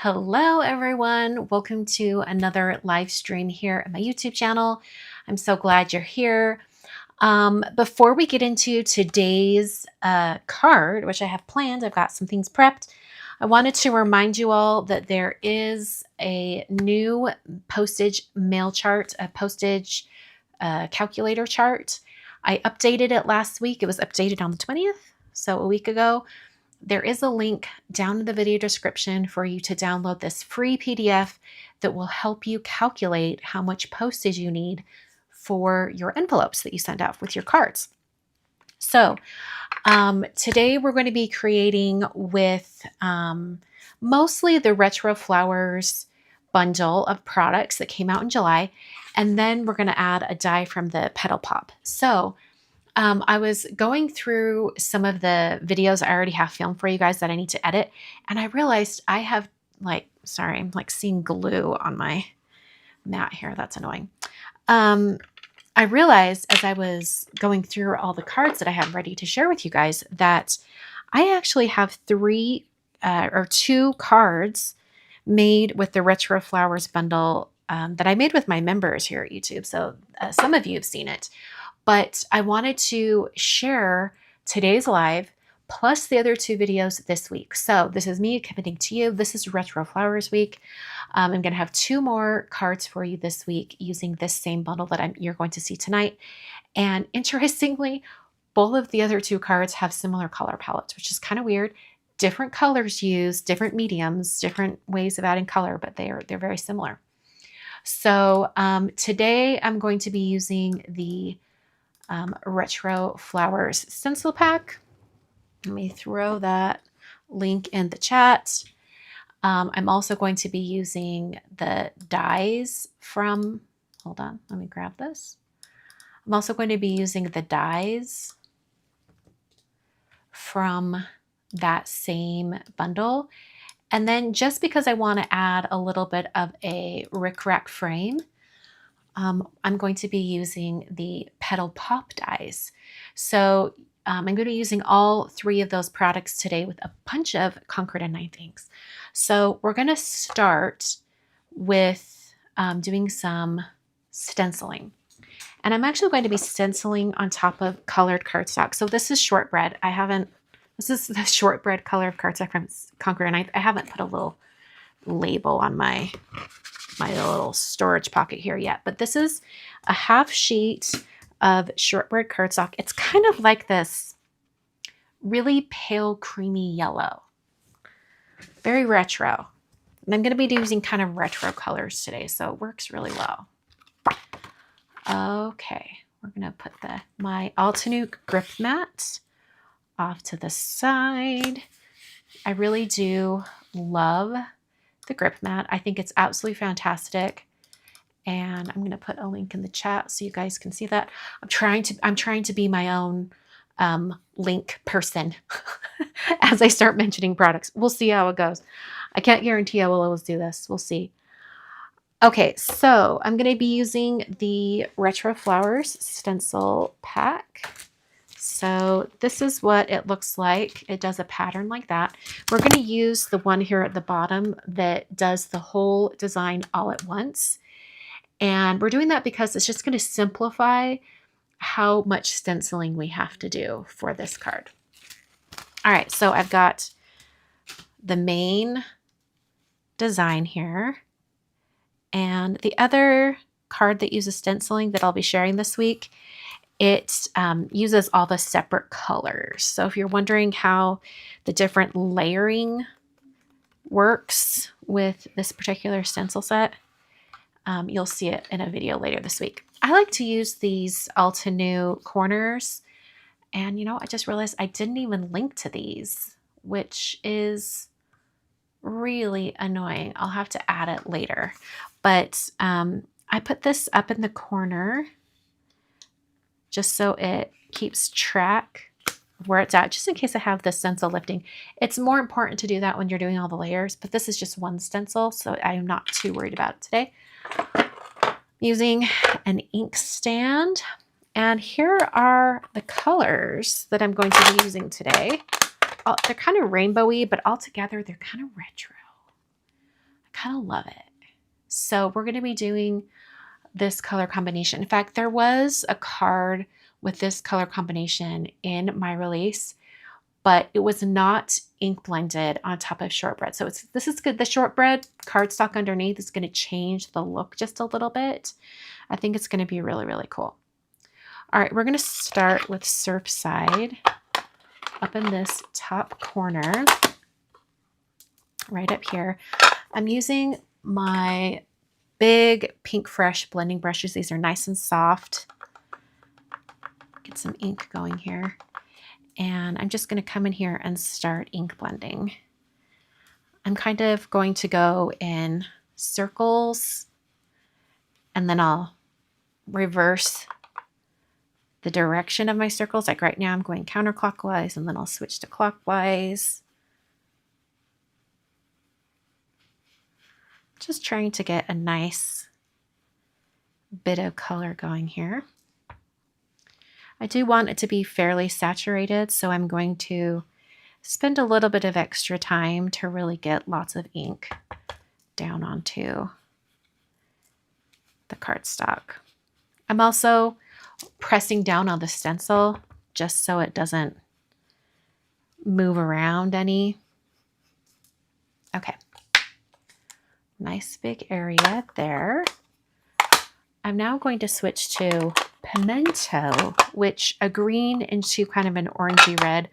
Hello everyone, welcome to another live stream here at my YouTube channel. I'm so glad you're here. Before we get into today's card, which I have planned, I've got some things prepped. I wanted to remind you all that there is a new postage mail chart, a postage calculator chart. I updated it last week. It was updated on the 20th, so a week ago. There is a link down in the video description for you to download this free PDF that will help you calculate how much postage you need for your envelopes that you send out with your cards. So today we're going to be creating with mostly the Retro Flowers bundle of products that came out in July. And then we're going to add a die from the Petal Pop. So I was going through some of the videos I already have filmed for you guys that I need to edit. And I realized I have I'm seeing glue on my mat here. That's annoying. I realized as I was going through all the cards that I had ready to share with you guys that I actually have two cards made with the Retro Flowers bundle that I made with my members here at YouTube. So some of you have seen it. But I wanted to share today's live plus the other two videos this week. So this is me committing to you. This is Retro Flowers week. I'm going to have two more cards for you this week using this same bundle that you're going to see tonight. And interestingly, both of the other two cards have similar color palettes, which is kind of weird. Different colors used, different mediums, different ways of adding color, but they're very similar. So today I'm going to be using the Retro Flowers stencil pack. Let me throw that link in the chat. I'm also going to be using the dies from, hold on, let me grab this. I'm also going to be using the dies from that same bundle. And then just because I want to add a little bit of a rickrack frame, I'm going to be using the Petal Pop Dies. So I'm going to be using all three of those products today with a bunch of Concord and Ninth inks. So we're going to start with doing some stenciling. And I'm actually going to be stenciling on top of colored cardstock. So this is Shortbread. This is the Shortbread color of cardstock from Concord and Ninth. I haven't put a little label on my little storage pocket here yet, but this is a half sheet of Shortbread cardstock. It's kind of like this really pale creamy yellow, very retro. And I'm going to be using kind of retro colors today, so it works really well. Okay, we're going to put my Altenew grip mat off to the side. I really do love the grip mat. I think it's absolutely fantastic. And I'm going to put a link in the chat so you guys can see that. I'm trying to be my own link person as I start mentioning products. We'll see how it goes. I can't guarantee I will always do this. We'll see. Okay, so I'm going to be using the Retro Flowers stencil pack. So this is what it looks like. It does a pattern like that. We're going to use the one here at the bottom that does the whole design all at once. And we're doing that because it's just going to simplify how much stenciling we have to do for this card. All right, so I've got the main design here. And the other card that uses stenciling that I'll be sharing this week, it uses all the separate colors. So if you're wondering how the different layering works with this particular stencil set, you'll see it in a video later this week. I like to use these Altenew corners. And you know, I just realized I didn't even link to these, which is really annoying. I'll have to add it later. But I put this up in the corner just so it keeps track of where it's at, just in case I have the stencil lifting. It's more important to do that when you're doing all the layers, but this is just one stencil, so I am not too worried about it today. I'm using an ink stand, and here are the colors that I'm going to be using today. They're kind of rainbowy, but altogether they're kind of retro. kind of love it. So we're going to be doing this color combination. In fact, there was a card with this color combination in my release, but it was not ink blended on top of shortbread. So this is good. The shortbread cardstock underneath is going to change the look just a little bit. I think it's going to be really, really cool. All right, we're going to start with Surfside up in this top corner, right up here. I'm using my big Pinkfresh blending brushes. These are nice and soft. Get some ink going here. And I'm just going to come in here and start ink blending. I'm kind of going to go in circles, and then I'll reverse the direction of my circles. Like right now I'm going counterclockwise, and then I'll switch to clockwise. Just trying to get a nice bit of color going here. I do want it to be fairly saturated, so I'm going to spend a little bit of extra time to really get lots of ink down onto the cardstock. I'm also pressing down on the stencil just so it doesn't move around any. Okay. Nice big area there. I'm now going to switch to Pimento, which a green into kind of an orangey red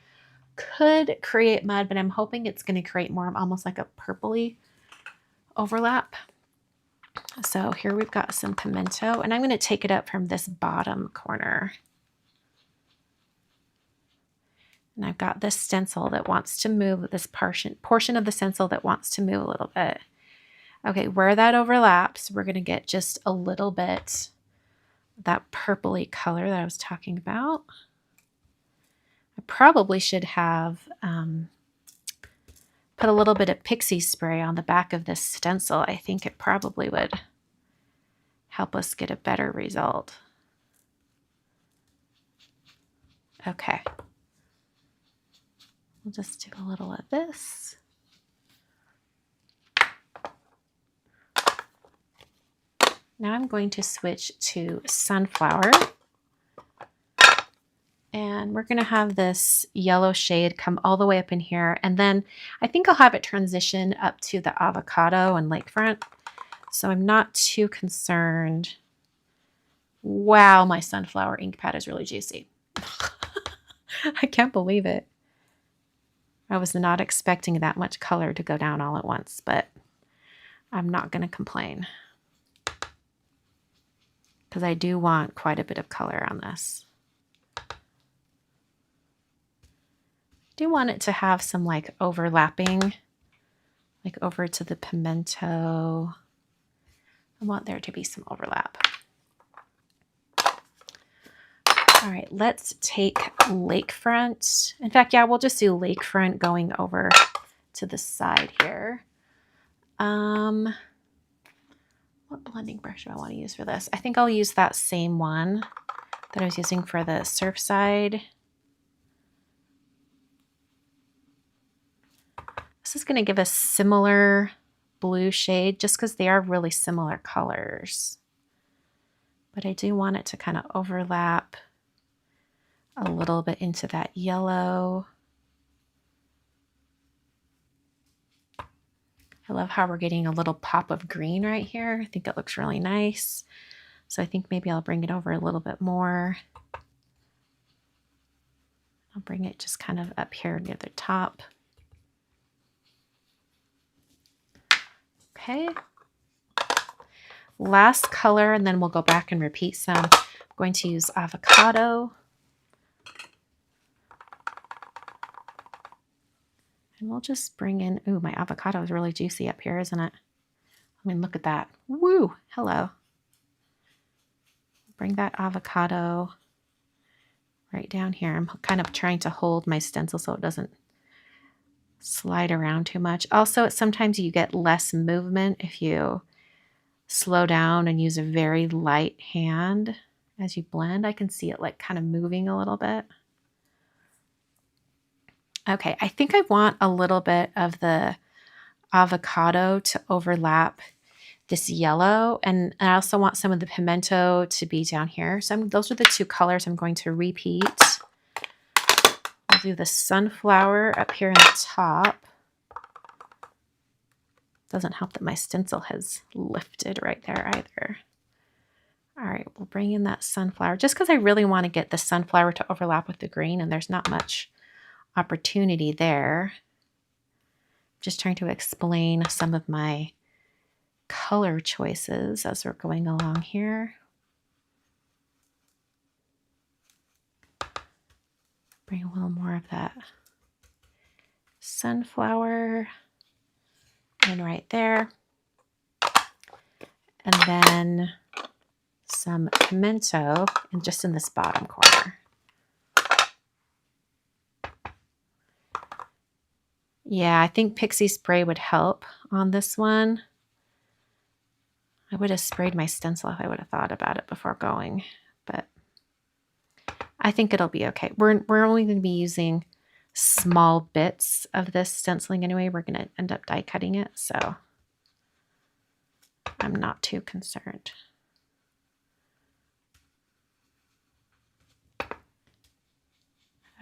could create mud, but I'm hoping it's going to create more almost like a purpley overlap. So here we've got some Pimento, and I'm going to take it up from this bottom corner. And I've got this stencil that wants to move, this portion of the stencil that wants to move a little bit. Okay, where that overlaps, we're going to get just a little bit of that purpley color that I was talking about. I probably should have put a little bit of pixie spray on the back of this stencil. I think it probably would help us get a better result. Okay. We'll just do a little of this. Now I'm going to switch to Sunflower, and we're going to have this yellow shade come all the way up in here, and then I think I'll have it transition up to the Avocado and Lakefront, so I'm not too concerned. Wow, my Sunflower ink pad is really juicy. I can't believe it. I was not expecting that much color to go down all at once, but I'm not going to complain, because I do want quite a bit of color on this. I do want it to have some like overlapping, like over to the Pimento. I want there to be some overlap. All right, let's take Lakefront. In fact, yeah, we'll just do Lakefront going over to the side here. What blending brush do I want to use for this? I think I'll use that same one that I was using for the Surfside. This is going to give a similar blue shade just because they are really similar colors. But I do want it to kind of overlap a little bit into that yellow. I love how we're getting a little pop of green right here. I think it looks really nice. So I think maybe I'll bring it over a little bit more. I'll bring it just kind of up here near the top. Okay. Last color, and then we'll go back and repeat some. I'm going to use Avocado. And we'll just bring in, ooh, my avocado is really juicy up here, isn't it? I mean, look at that. Woo, hello. Bring that avocado right down here. I'm kind of trying to hold my stencil so it doesn't slide around too much. Also, sometimes you get less movement if you slow down and use a very light hand as you blend. I can see it like kind of moving a little bit. Okay, I think I want a little bit of the Avocado to overlap this yellow, and I also want some of the pimento to be down here. So those are the two colors I'm going to repeat. I'll do the sunflower up here in the top. Doesn't help that my stencil has lifted right there either. All right, we'll bring in that sunflower just because I really want to get the sunflower to overlap with the green, and there's not much opportunity there. Just trying to explain some of my color choices as we're going along here. Bring a little more of that sunflower in right there. And then some pimento and just in this bottom corner. Yeah, I think Pixie Spray would help on this one. I would have sprayed my stencil if I would have thought about it before going, but I think it'll be okay. We're only going to be using small bits of this stenciling anyway. We're going to end up die cutting it, so I'm not too concerned.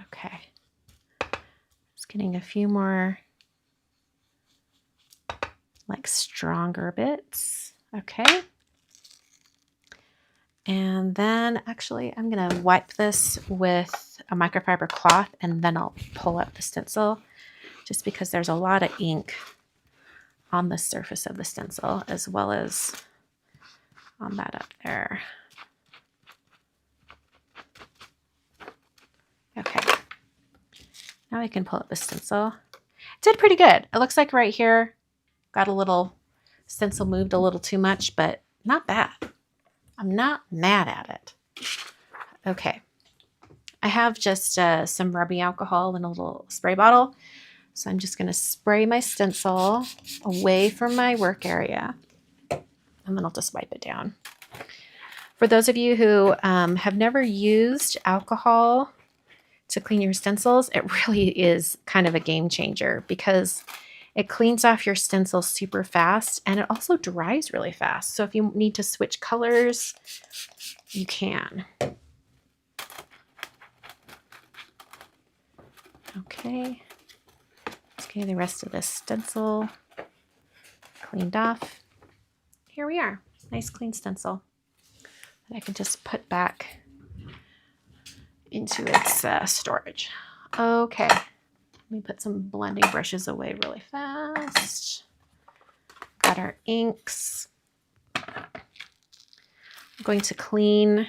Okay. Just getting a few more like stronger bits. Okay. And then actually I'm going to wipe this with a microfiber cloth and then I'll pull up the stencil just because there's a lot of ink on the surface of the stencil as well as on that up there. Okay. Now I can pull up the stencil. It did pretty good. It looks like right here got a little stencil moved a little too much, but not bad. I'm not mad at it. Okay. I have just some rubbing alcohol in a little spray bottle. So I'm just going to spray my stencil away from my work area. And then I'll just wipe it down. For those of you who have never used alcohol to clean your stencils, it really is kind of a game changer because it cleans off your stencil super fast and it also dries really fast. So if you need to switch colors, you can. Okay. Let's get the rest of this stencil cleaned off. Here we are. Nice clean stencil that I can just put back into its storage. Okay. Let me put some blending brushes away really fast. Got our inks. I'm going to clean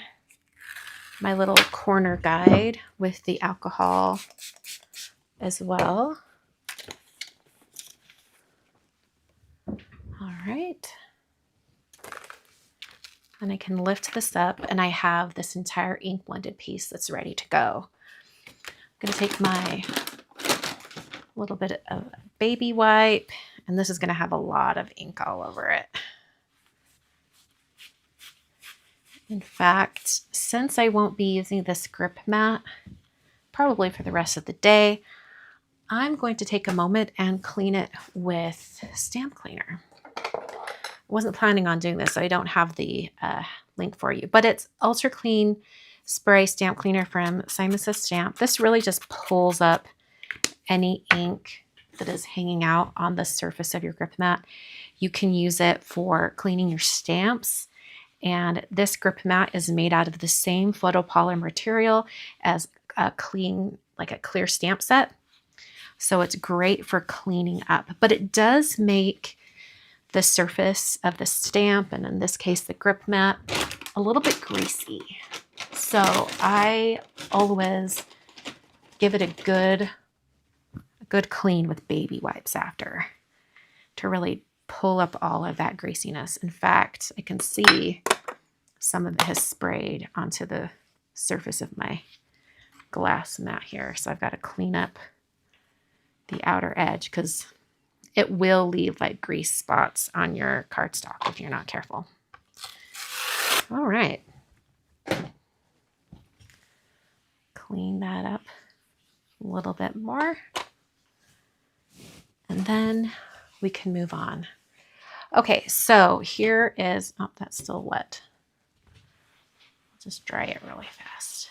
my little corner guide with the alcohol as well. All right. And I can lift this up and I have this entire ink blended piece that's ready to go. I'm going to take my little bit of baby wipe, and this is going to have a lot of ink all over it. In fact, since I won't be using this grip mat, probably for the rest of the day, I'm going to take a moment and clean it with stamp cleaner. I wasn't planning on doing this, so I don't have the link for you, but it's Ultra Clean Spray Stamp Cleaner from Simon Says Stamp. This really just pulls up any ink that is hanging out on the surface of your grip mat. You can use it for cleaning your stamps. And this grip mat is made out of the same photopolymer material as a clear stamp set. So it's great for cleaning up, but it does make the surface of the stamp, and in this case, the grip mat, a little bit greasy. So I always give it a good clean with baby wipes after to really pull up all of that greasiness. In fact, I can see some of it has sprayed onto the surface of my glass mat here. So I've got to clean up the outer edge because it will leave like grease spots on your cardstock if you're not careful. All right. Clean that up a little bit more. And then we can move on. Okay, so here is, oh, that's still wet. I'll just dry it really fast.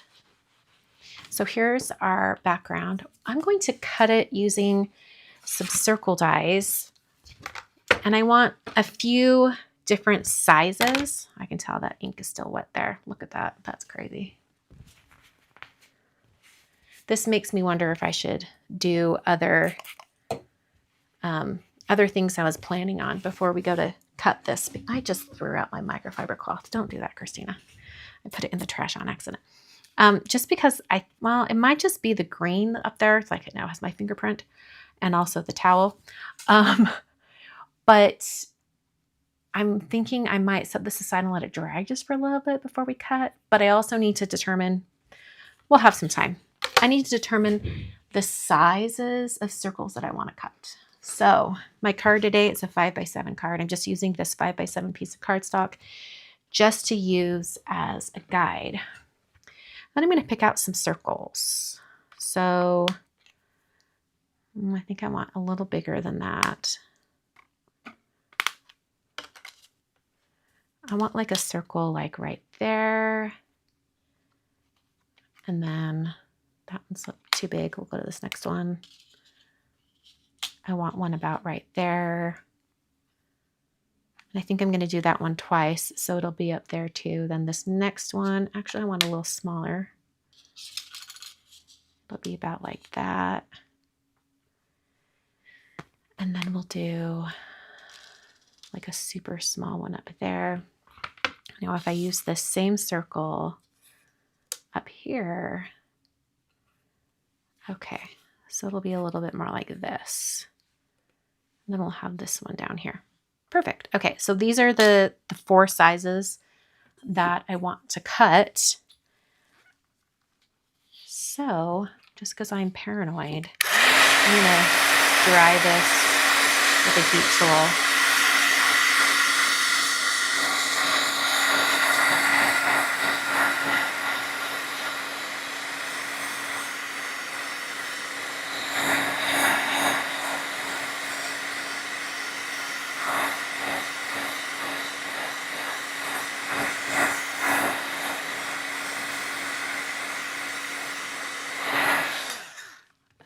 So here's our background. I'm going to cut it using some circle dies, and I want a few different sizes. I can tell that ink is still wet there. Look at that. That's crazy. This makes me wonder if I should do other things I was planning on before we go to cut this. I just threw out my microfiber cloth. Don't do that, Christina. I put it in the trash on accident. Just because well, it might just be the green up there. It's like it now has my fingerprint and also the towel. But I'm thinking I might set this aside and let it dry just for a little bit before we cut. But I also need to determine, we'll have some time. I need to determine the sizes of circles that I want to cut. So my card today is a 5x7 card. I'm just using this 5x7 piece of cardstock just to use as a guide. Then I'm going to pick out some circles. So I think I want a little bigger than that. I want like a circle like right there. And then that one's too big. We'll go to this next one. I want one about right there. And I think I'm going to do that one twice, so it'll be up there too. Then this next one, actually I want a little smaller. It'll be about like that. And then we'll do like a super small one up there. Now if I use this same circle up here, okay, so it'll be a little bit more like this. And then we'll have this one down here. Perfect. Okay, so these are the 4 sizes that I want to cut. So just because I'm paranoid, I'm going to dry this with a heat tool.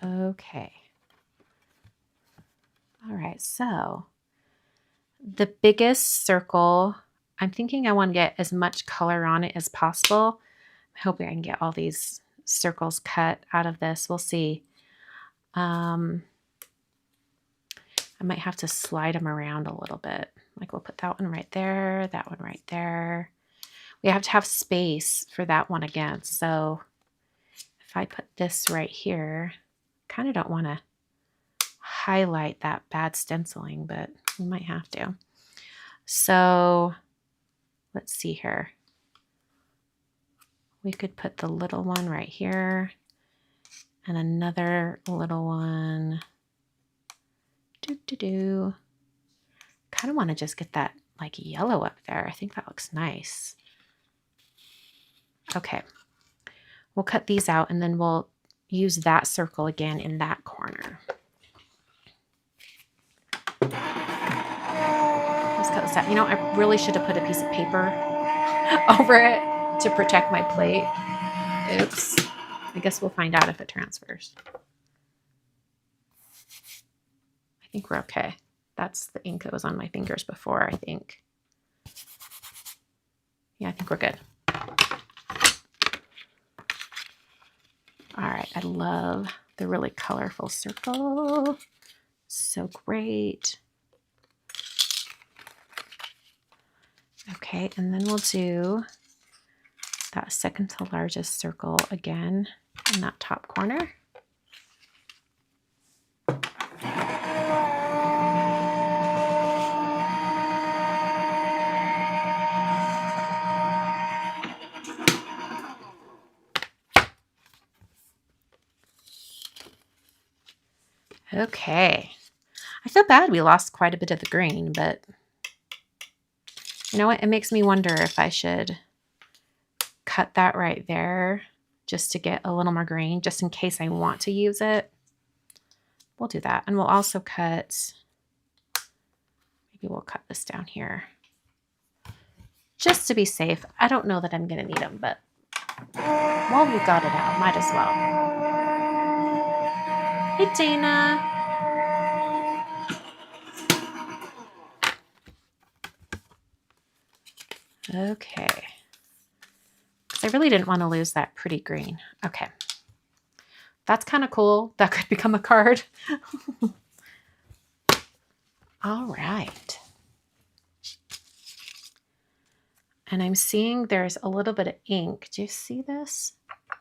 Okay. All right, so the biggest circle, I'm thinking I want to get as much color on it as possible. I'm hoping I can get all these circles cut out of this. We'll see. I might have to slide them around a little bit. Like we'll put that one right there, that one right there. We have to have space for that one again. So if I put this right here, kind of don't want to highlight that bad stenciling, but we might have to. So let's see here. We could put the little one right here and another little one. Kind of want to just get that like yellow up there. I think that looks nice. Okay, we'll cut these out and then we'll use that circle again in that corner. Let's cut this out. You know, I really should have put a piece of paper over it to protect my plate. Oops. I guess we'll find out if it transfers. I think we're okay. That's the ink that was on my fingers before, I think. Yeah, I think we're good. All right, I love the really colorful circle. So great. Okay, and then we'll do that second to largest circle again in that top corner. Okay, I feel bad we lost quite a bit of the green, but you know what? It makes me wonder if I should cut that right there just to get a little more green, just in case I want to use it. We'll do that. And we'll also cut maybe we'll cut this down here just to be safe. I don't know that I'm going to need them, but while we've got it out, might as well. Hey, Dana. Okay. Because I really didn't want to lose that pretty green. Okay. That's kind of cool. That could become a card. All right. And I'm seeing there's a little bit of ink. Do you see this?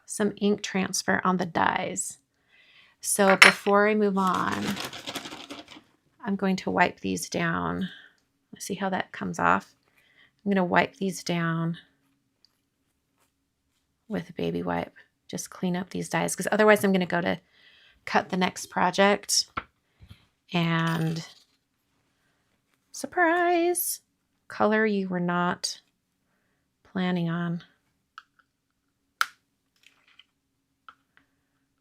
Some ink transfer on the dies. So before I move on, I'm going to wipe these down. Let's see how that comes off. I'm going to wipe these down with a baby wipe. Just clean up these dies, because otherwise I'm going to go to cut the next project and surprise, color you were not planning on.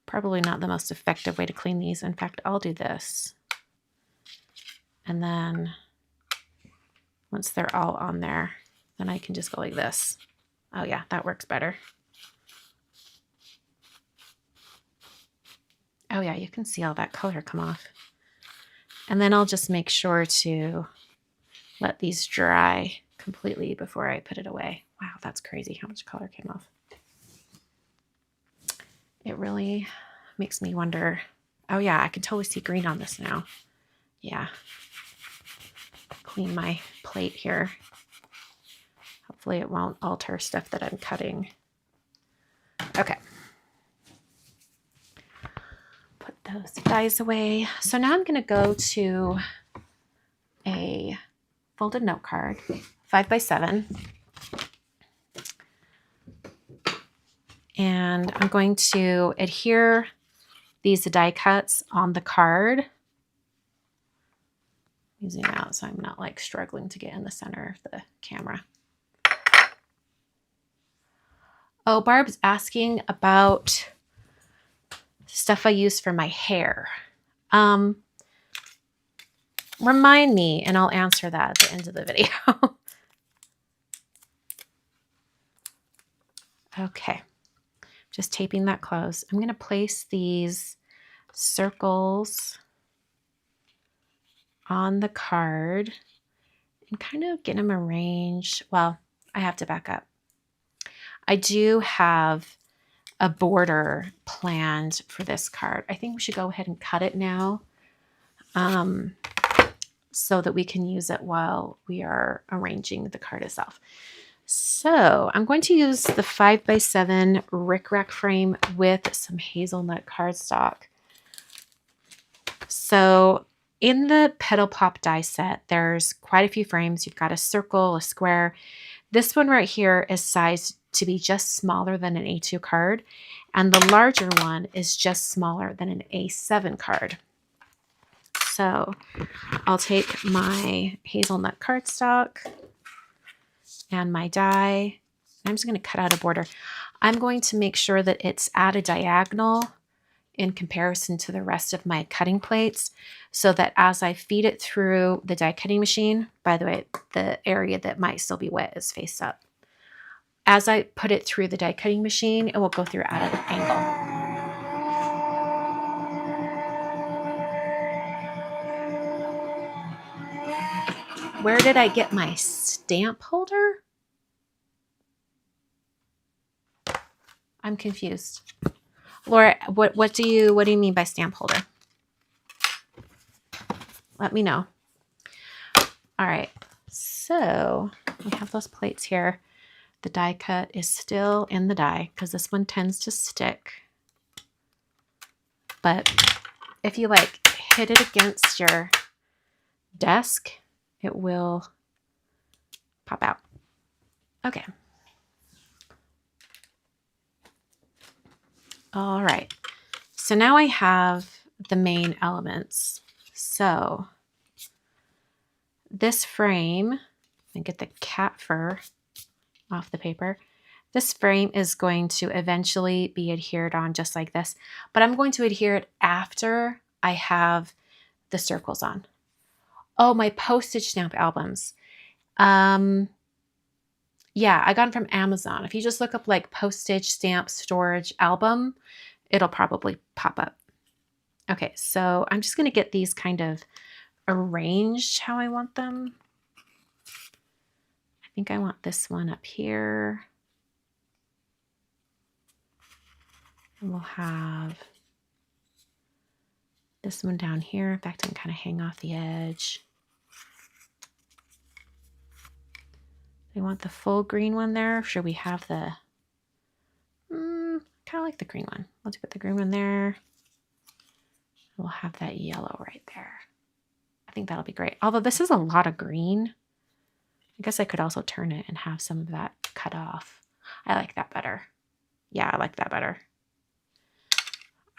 Probably not the most effective way to clean these. In fact, I'll do this. And then once they're all on there, then I can just go like this. Oh yeah, that works better. Oh yeah, you can see all that color come off. And then I'll just make sure to let these dry completely before I put it away. Wow, that's crazy how much color came off. It really makes me wonder. Oh yeah, I can totally see green on this now. Yeah. Clean my plate here. Hopefully it won't alter stuff that I'm cutting. Okay. Put those dies away. So now I'm going to go to a folded note card, 5x7. And I'm going to adhere these die cuts on the card. Zoom out so I'm not like struggling to get in the center of the camera. Oh, Barb's asking about stuff I use for my hair. Remind me and I'll answer that at the end of the video. Okay, just taping that closed. I'm going to place these circles on the card and kind of get them arranged. Well, I have to back up. I do have a border planned for this card. I think we should go ahead and cut it now so that we can use it while we are arranging the card itself. So I'm going to use the 5x7 rickrack frame with some hazelnut cardstock. So in the Petal Pop die set, there's quite a few frames. You've got a circle, a square. This one right here is sized to be just smaller than an A2 card, and the larger one is just smaller than an A7 card. So I'll take my hazelnut cardstock and my die. I'm just going to cut out a border. I'm going to make sure that it's at a diagonal in comparison to the rest of my cutting plates, so that as I feed it through the die cutting machine, by the way, the area that might still be wet is face up. As I put it through the die cutting machine, it will go through at an angle. Where did I get my stamp holder? I'm confused. Laura, what do you mean by stamp holder? Let me know. All right, so we have those plates here. The die cut is still in the die because this one tends to stick. But if you like hit it against your desk, it will pop out. Okay. All right. So now I have the main elements. So this frame, and get the cat fur off the paper. This frame is going to eventually be adhered on just like this, but I'm going to adhere it after I have the circles on. Oh, my postage stamp albums. Yeah, I got them from Amazon. If you just look up like postage stamp storage album, it'll probably pop up. Okay, so I'm just going to get these kind of arranged how I want them. I think I want this one up here. And we'll have this one down here. In fact, I can kind of hang off the edge. I want the full green one there. Should we have the, kind of like the green one. Let's put the green one there. We'll have that yellow right there. I think that'll be great. Although this is a lot of green. I guess I could also turn it and have some of that cut off. I like that better. Yeah, I like that better.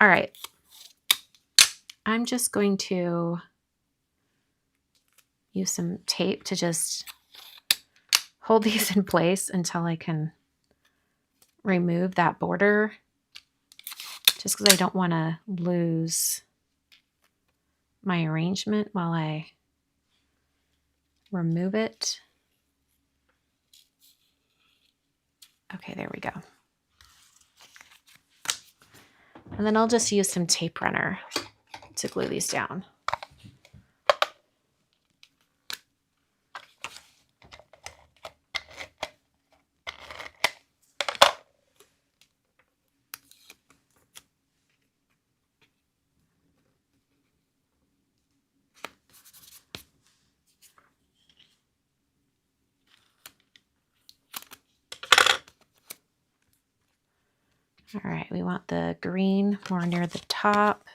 All right. I'm just going to use some tape to just hold these in place until I can remove that border, just because I don't want to lose my arrangement while I remove it. Okay, there we go. And then I'll just use some tape runner to glue these down. All right, we want the green more near the top.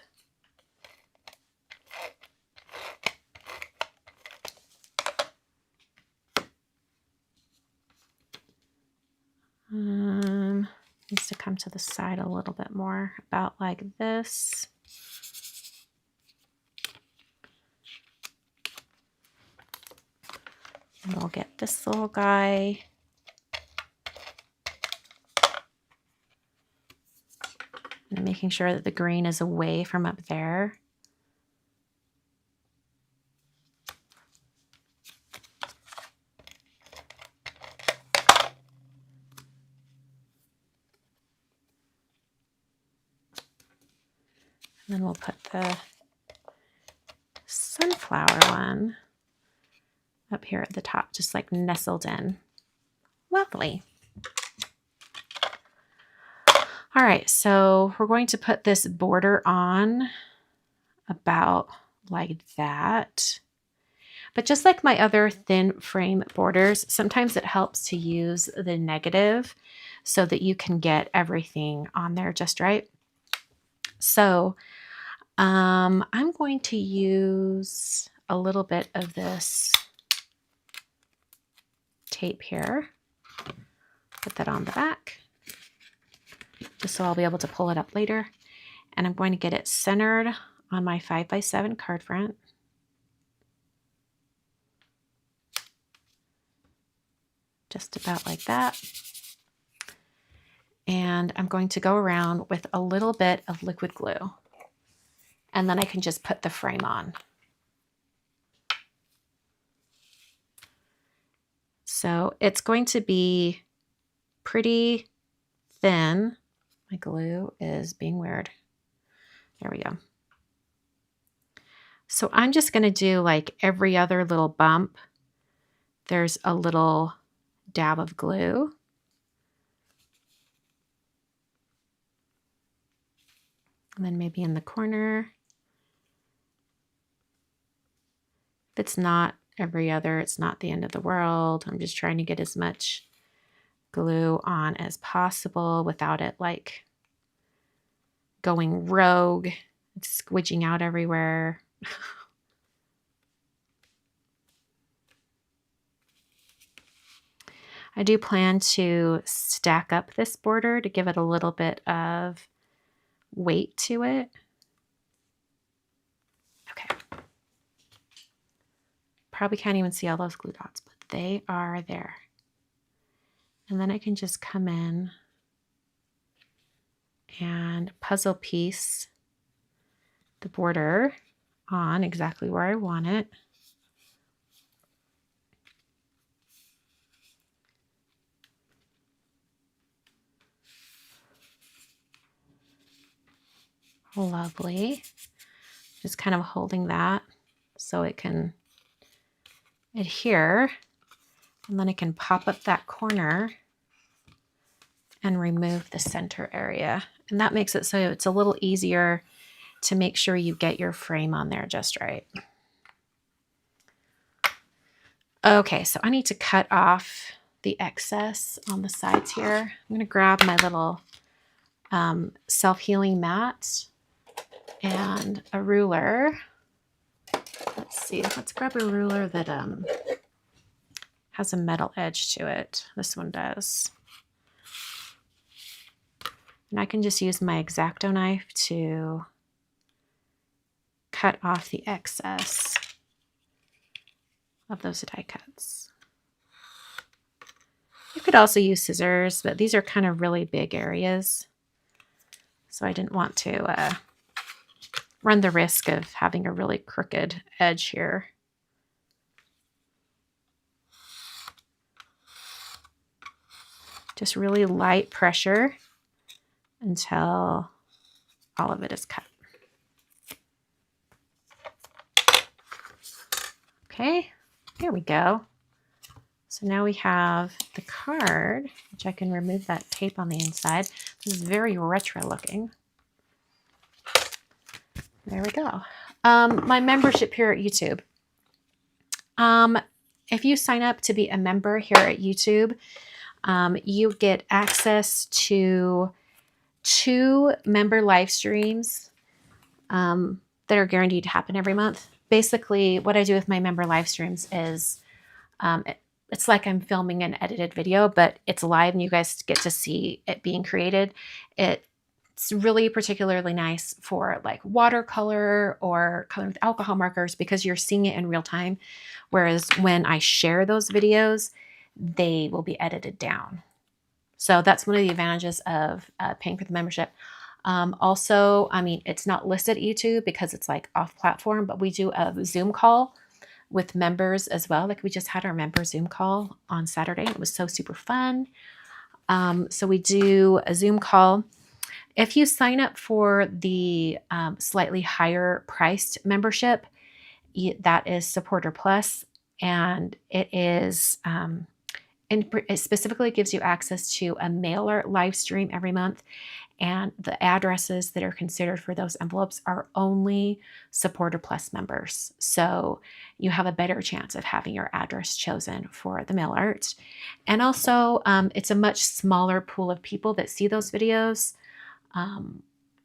Needs to come to the side a little bit more, about like this. And we'll get this little guy. And making sure that the green is away from up there. And then we'll put the sunflower one up here at the top, just like nestled in. Lovely. All right, so we're going to put this border on about like that. But just like my other thin frame borders, sometimes it helps to use the negative so that you can get everything on there just right. So I'm going to use a little bit of this tape here. Put that on the back, just so I'll be able to pull it up later. And I'm going to get it centered on my 5x7 card front. Just about like that. And I'm going to go around with a little bit of liquid glue. And then I can just put the frame on. So it's going to be pretty thin. My glue is being weird. There we go. So I'm just going to do like every other little bump. There's a little dab of glue. And then maybe in the corner. If it's not every other, it's not the end of the world. I'm just trying to get as much glue on as possible without it like going rogue, squidging out everywhere. I do plan to stack up this border to give it a little bit of weight to it. Okay. Probably can't even see all those glue dots, but they are there. And then I can just come in and puzzle piece the border on exactly where I want it. Lovely. Just kind of holding that so it can adhere. And then I can pop up that corner and remove the center area. And that makes it so it's a little easier to make sure you get your frame on there just right. Okay, so I need to cut off the excess on the sides here. I'm going to grab my little self-healing mat and a ruler. Let's see, let's grab a ruler that has a metal edge to it. This one does. And I can just use my X-Acto knife to cut off the excess of those die cuts. You could also use scissors, but these are kind of really big areas. So I didn't want to run the risk of having a really crooked edge here. Just really light pressure until all of it is cut. Okay, here we go. So now we have the card, which I can remove that tape on the inside. This is very retro looking. There we go. My membership here at YouTube. If you sign up to be a member here at YouTube, you get access to 2 member live streams that are guaranteed to happen every month. Basically, what I do with my member live streams is it's like I'm filming an edited video, but it's live and you guys get to see it being created. It's really particularly nice for like watercolor or coloring with alcohol markers because you're seeing it in real time. Whereas when I share those videos, they will be edited down. So that's one of the advantages of paying for the membership. Also, I mean, it's not listed at YouTube because it's like off platform, but we do a Zoom call with members as well. Like we just had our member Zoom call on Saturday. And it was so super fun. So we do a Zoom call. If you sign up for the slightly higher priced membership, that is Supporter Plus, and it is and it specifically gives you access to a mailer live stream every month, and the addresses that are considered for those envelopes are only Supporter Plus members. So you have a better chance of having your address chosen for the mail art. And also, it's a much smaller pool of people that see those videos.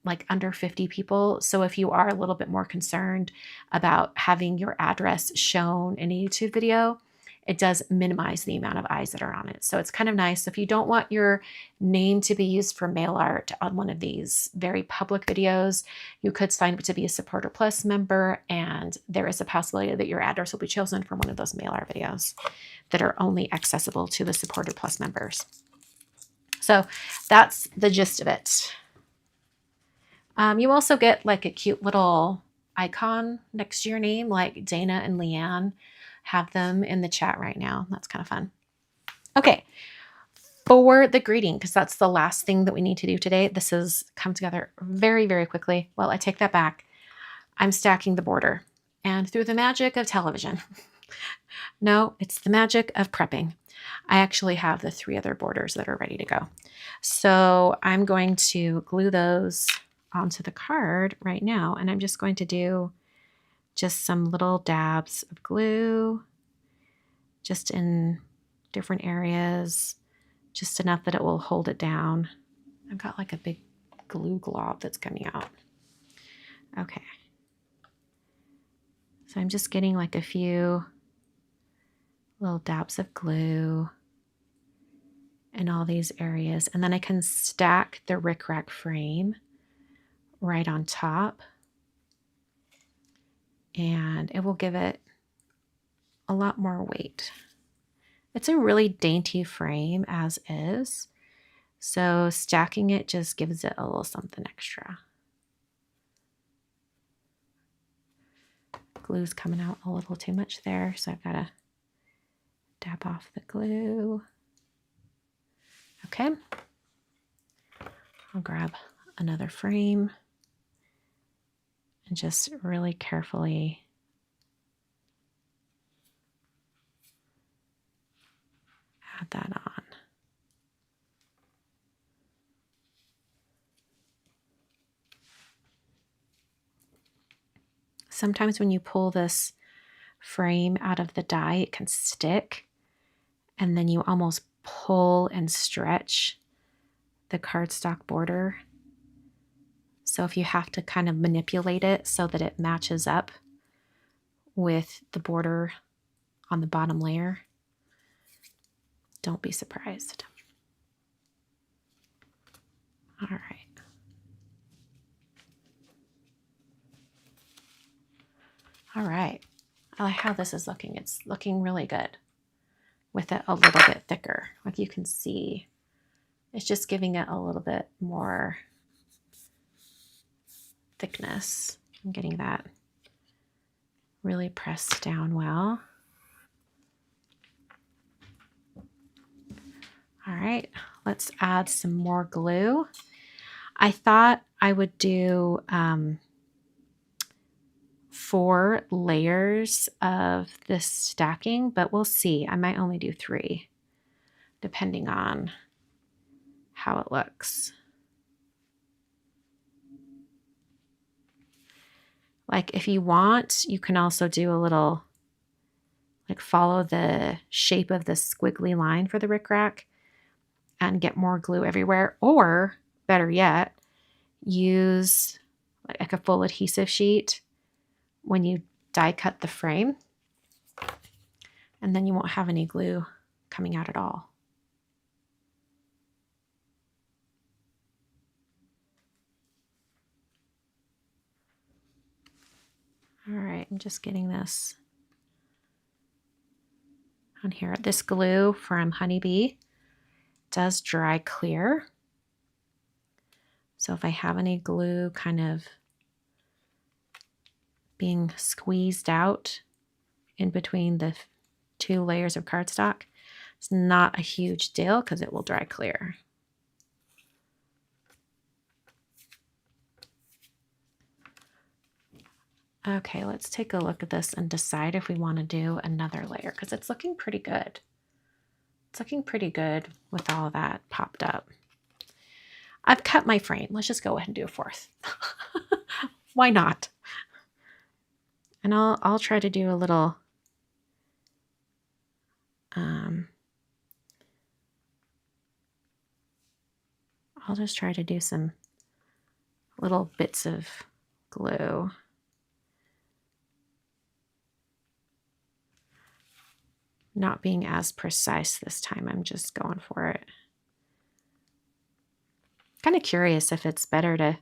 Like under 50 people. So if you are a little bit more concerned about having your address shown in a YouTube video, it does minimize the amount of eyes that are on it. So it's kind of nice. If you don't want your name to be used for mail art on one of these very public videos, you could sign up to be a Supporter Plus member, and there is a possibility that your address will be chosen for one of those mail art videos that are only accessible to the Supporter Plus members. So that's the gist of it. You also get like a cute little icon next to your name, like Dana and Leanne have them in the chat right now. That's kind of fun. Okay, for the greeting, because that's the last thing that we need to do today. This has come together very, very quickly. Well, I take that back. I'm stacking the border, and through the magic of television, no, it's the magic of prepping. I actually have the 3 other borders that are ready to go. So I'm going to glue those onto the card right now, and I'm just going to do just some little dabs of glue just in different areas, just enough that it will hold it down. I've got like a big glue glob that's coming out. Okay, so I'm just getting like a few little dabs of glue in all these areas, and then I can stack the rickrack frame right on top, and it will give it a lot more weight. It's a really dainty frame as is, so stacking it just gives it a little something extra. Glue's coming out a little too much there, so I've got to dab off the glue. Okay, I'll grab another frame. And just really carefully add that on. Sometimes when you pull this frame out of the die, it can stick, and then you almost pull and stretch the cardstock border. So if you have to kind of manipulate it so that it matches up with the border on the bottom layer, don't be surprised. All right. All right. I like how this is looking. It's looking really good with it a little bit thicker. Like you can see, it's just giving it a little bit more thickness. I'm getting that really pressed down well. All right, let's add some more glue. I thought I would do 4 layers of this stacking, but we'll see. I might only do 3, depending on how it looks. Like if you want, you can also do a little, like follow the shape of the squiggly line for the rickrack and get more glue everywhere. Or better yet, use like a full adhesive sheet when you die cut the frame, and then you won't have any glue coming out at all. All right, I'm just getting this on here. This glue from Honeybee does dry clear. So if I have any glue kind of being squeezed out in between the 2 layers of cardstock, it's not a huge deal because it will dry clear. Okay, let's take a look at this and decide if we want to do another layer because it's looking pretty good. It's looking pretty good with all of that popped up. I've cut my frame. Let's just go ahead and do a 4th. Why not? And I'll try to do a little I'll just try to do some little bits of glue. Not being as precise this time. I'm just going for it. Kind of curious if it's better to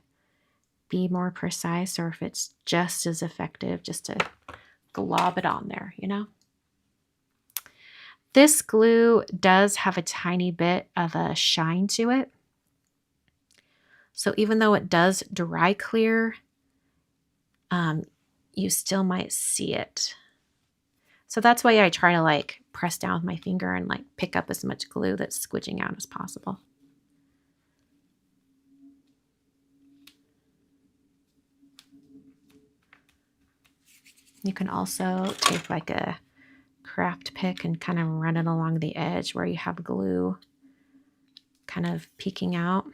be more precise or if it's just as effective just to glob it on there, you know? This glue does have a tiny bit of a shine to it. So even though it does dry clear, you still might see it. So that's why I try to like press down with my finger and like pick up as much glue that's squidging out as possible. You can also take like a craft pick and kind of run it along the edge where you have glue kind of peeking out.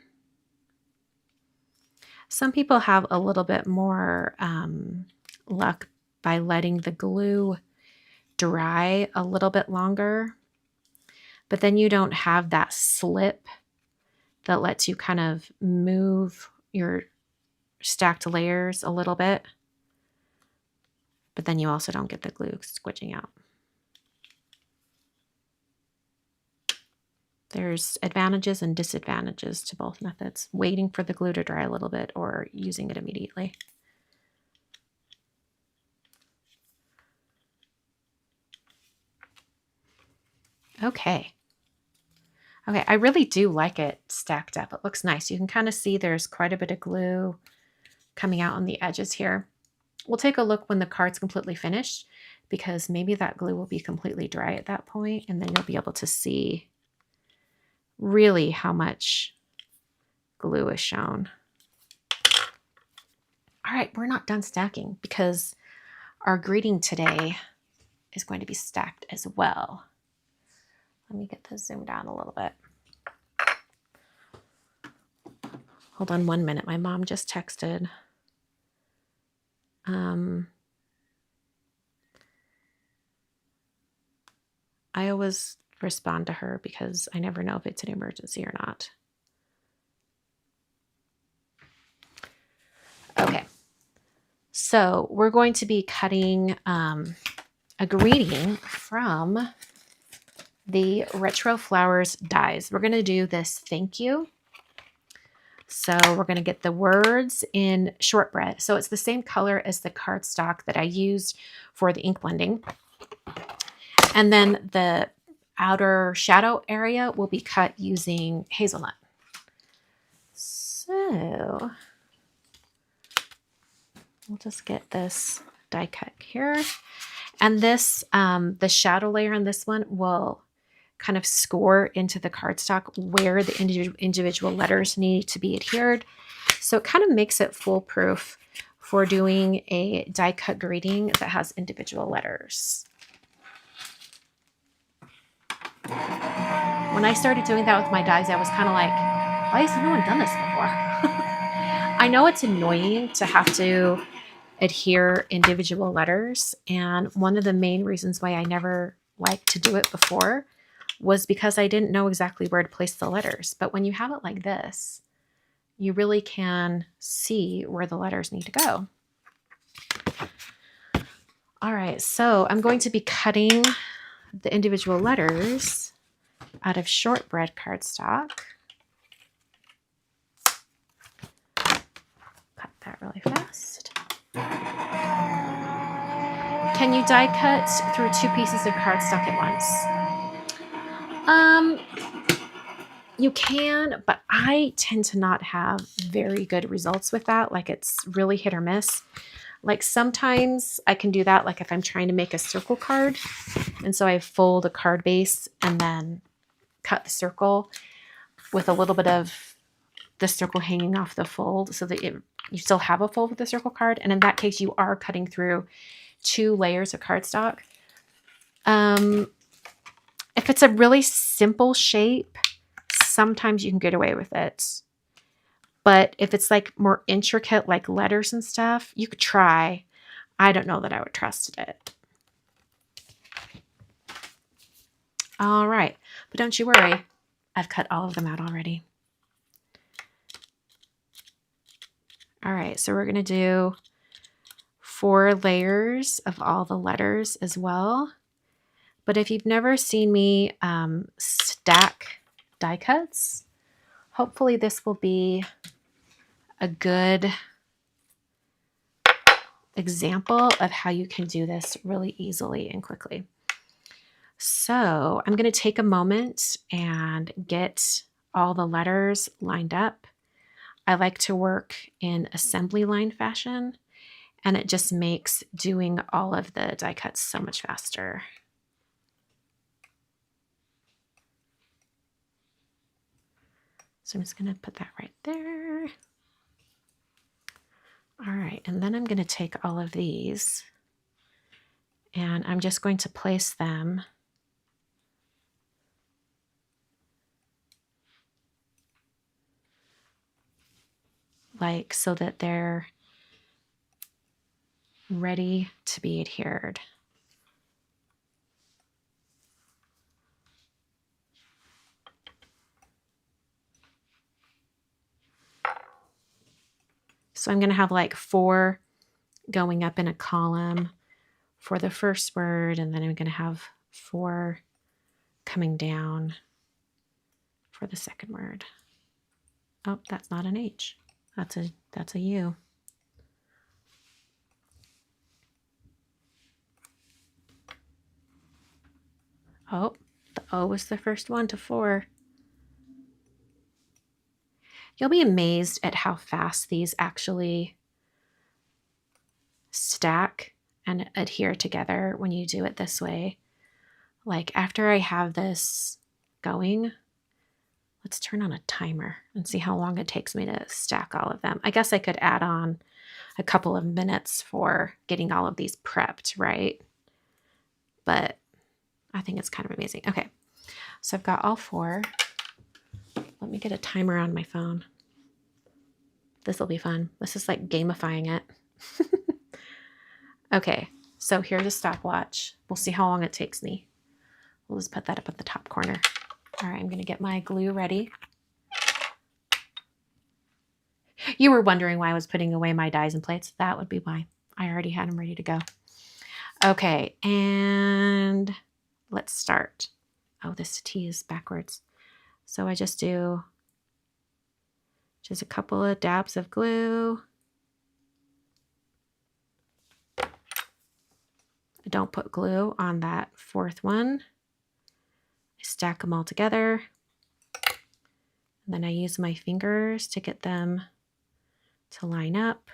Some people have a little bit more luck by letting the glue dry a little bit longer, but then you don't have that slip that lets you kind of move your stacked layers a little bit, but then you also don't get the glue squidging out. There's advantages and disadvantages to both methods, waiting for the glue to dry a little bit or using it immediately. Okay. Okay, I really do like it stacked up. It looks nice. You can kind of see there's quite a bit of glue coming out on the edges here. We'll take a look when the card's completely finished because maybe that glue will be completely dry at that point, and then you'll be able to see really how much glue is shown. All right, we're not done stacking because our greeting today is going to be stacked as well. Let me get this zoomed out a little bit. Hold on 1 minute. My mom just texted. I always respond to her because I never know if it's an emergency or not. Okay. So we're going to be cutting a greeting from the Retro Flowers dies. We're going to do this thank you. So we're going to get the words in Shortbread. So it's the same color as the cardstock that I used for the ink blending. And then the outer shadow area will be cut using Hazelnut. So we'll just get this die cut here. And this, the shadow layer on this one will kind of score into the cardstock where the individual letters need to be adhered. So it kind of makes it foolproof for doing a die cut greeting that has individual letters. When I started doing that with my dies, I was kind of like, why has no one done this before? I know it's annoying to have to adhere individual letters, and one of the main reasons why I never liked to do it before was because I didn't know exactly where to place the letters. But when you have it like this, you really can see where the letters need to go. All right, so I'm going to be cutting the individual letters out of Shortbread cardstock. Cut that really fast. Can you die cut through 2 pieces of cardstock at once? You can, but I tend to not have very good results with that. Like, it's really hit or miss. Like, sometimes I can do that, like if I'm trying to make a circle card. And so I fold a card base and then cut the circle with a little bit of the circle hanging off the fold so that you still have a fold with the circle card. And in that case, you are cutting through 2 layers of cardstock. If it's a really simple shape, sometimes you can get away with it. But if it's like more intricate, like letters and stuff, you could try. I don't know that I would trust it. All right, but don't you worry. I've cut all of them out already. All right, so we're going to do 4 layers of all the letters as well. But if you've never seen me stack die cuts, hopefully this will be a good example of how you can do this really easily and quickly. So I'm going to take a moment and get all the letters lined up. I like to work in assembly line fashion, and it just makes doing all of the die cuts so much faster. So I'm just going to put that right there. All right, and then I'm going to take all of these and I'm just going to place them like so that they're ready to be adhered. So I'm going to have like 4 going up in a column for the first word, and then I'm going to have 4 coming down for the second word. Oh, that's not an H. That's a U. Oh, the O was the first one to 4. You'll be amazed at how fast these actually stack and adhere together when you do it this way. Like after I have this going, let's turn on a timer and see how long it takes me to stack all of them. I guess I could add on a couple of minutes for getting all of these prepped, right? But I think it's kind of amazing. Okay, so I've got all 4. Let me get a timer on my phone. This will be fun. This is like gamifying it. Okay, so here's a stopwatch. We'll see how long it takes me. We'll just put that up at the top corner. All right, I'm going to get my glue ready. You were wondering why I was putting away my dies and plates. That would be why. I already had them ready to go. Okay, and let's start. Oh, this T is backwards. So I just do just a couple of dabs of glue. I don't put glue on that 4th one. I stack them all together. And then I use my fingers to get them to line up.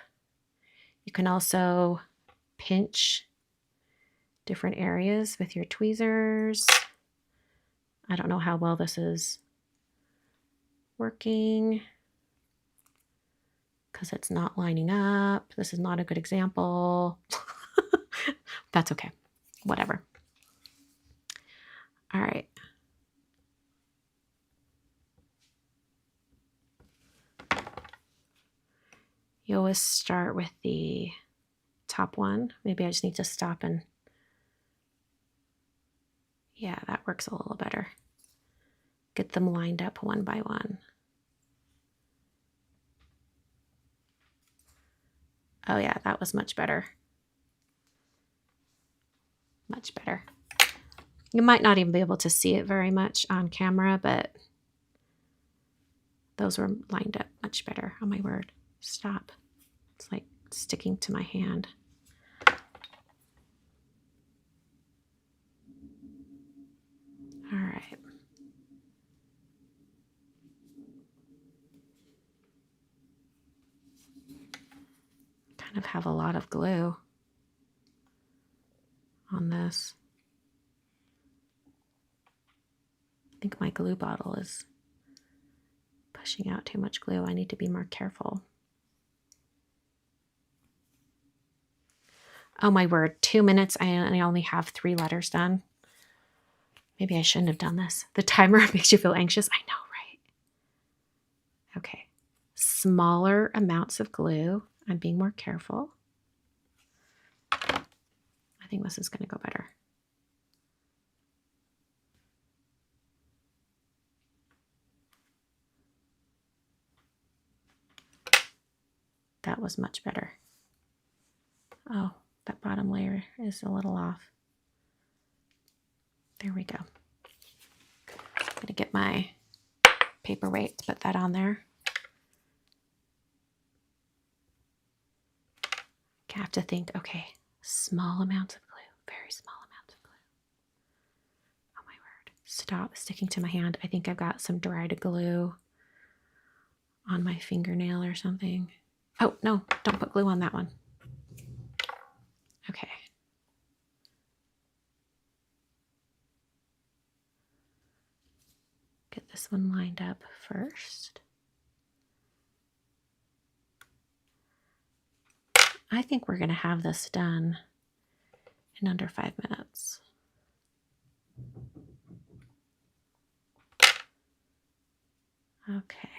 You can also pinch different areas with your tweezers. I don't know how well this is working because it's not lining up. This is not a good example. That's okay. Whatever. All right. You always start with the top one. Maybe I just need to stop and, yeah, that works a little better. Get them lined up one by one. Oh yeah, that was much better. Much better. You might not even be able to see it very much on camera, but those were lined up much better. Oh my word. Stop. It's like sticking to my hand. All right. Kind of have a lot of glue on this. I think my glue bottle is pushing out too much glue. I need to be more careful. Oh my word, 2 minutes and I only have 3 letters done. Maybe I shouldn't have done this. The timer makes you feel anxious. I know, right? Okay. Smaller amounts of glue. I'm being more careful. I think this is going to go better. That was much better. Oh, that bottom layer is a little off. There we go. I'm going to get my paperweight to put that on there. I have to think, okay, small amounts of glue, very small amounts of glue. Oh my word. Stop sticking to my hand. I think I've got some dried glue on my fingernail or something. Oh, no, don't put glue on that one. Okay. Get this one lined up first. I think we're going to have this done in under 5 minutes. Okay.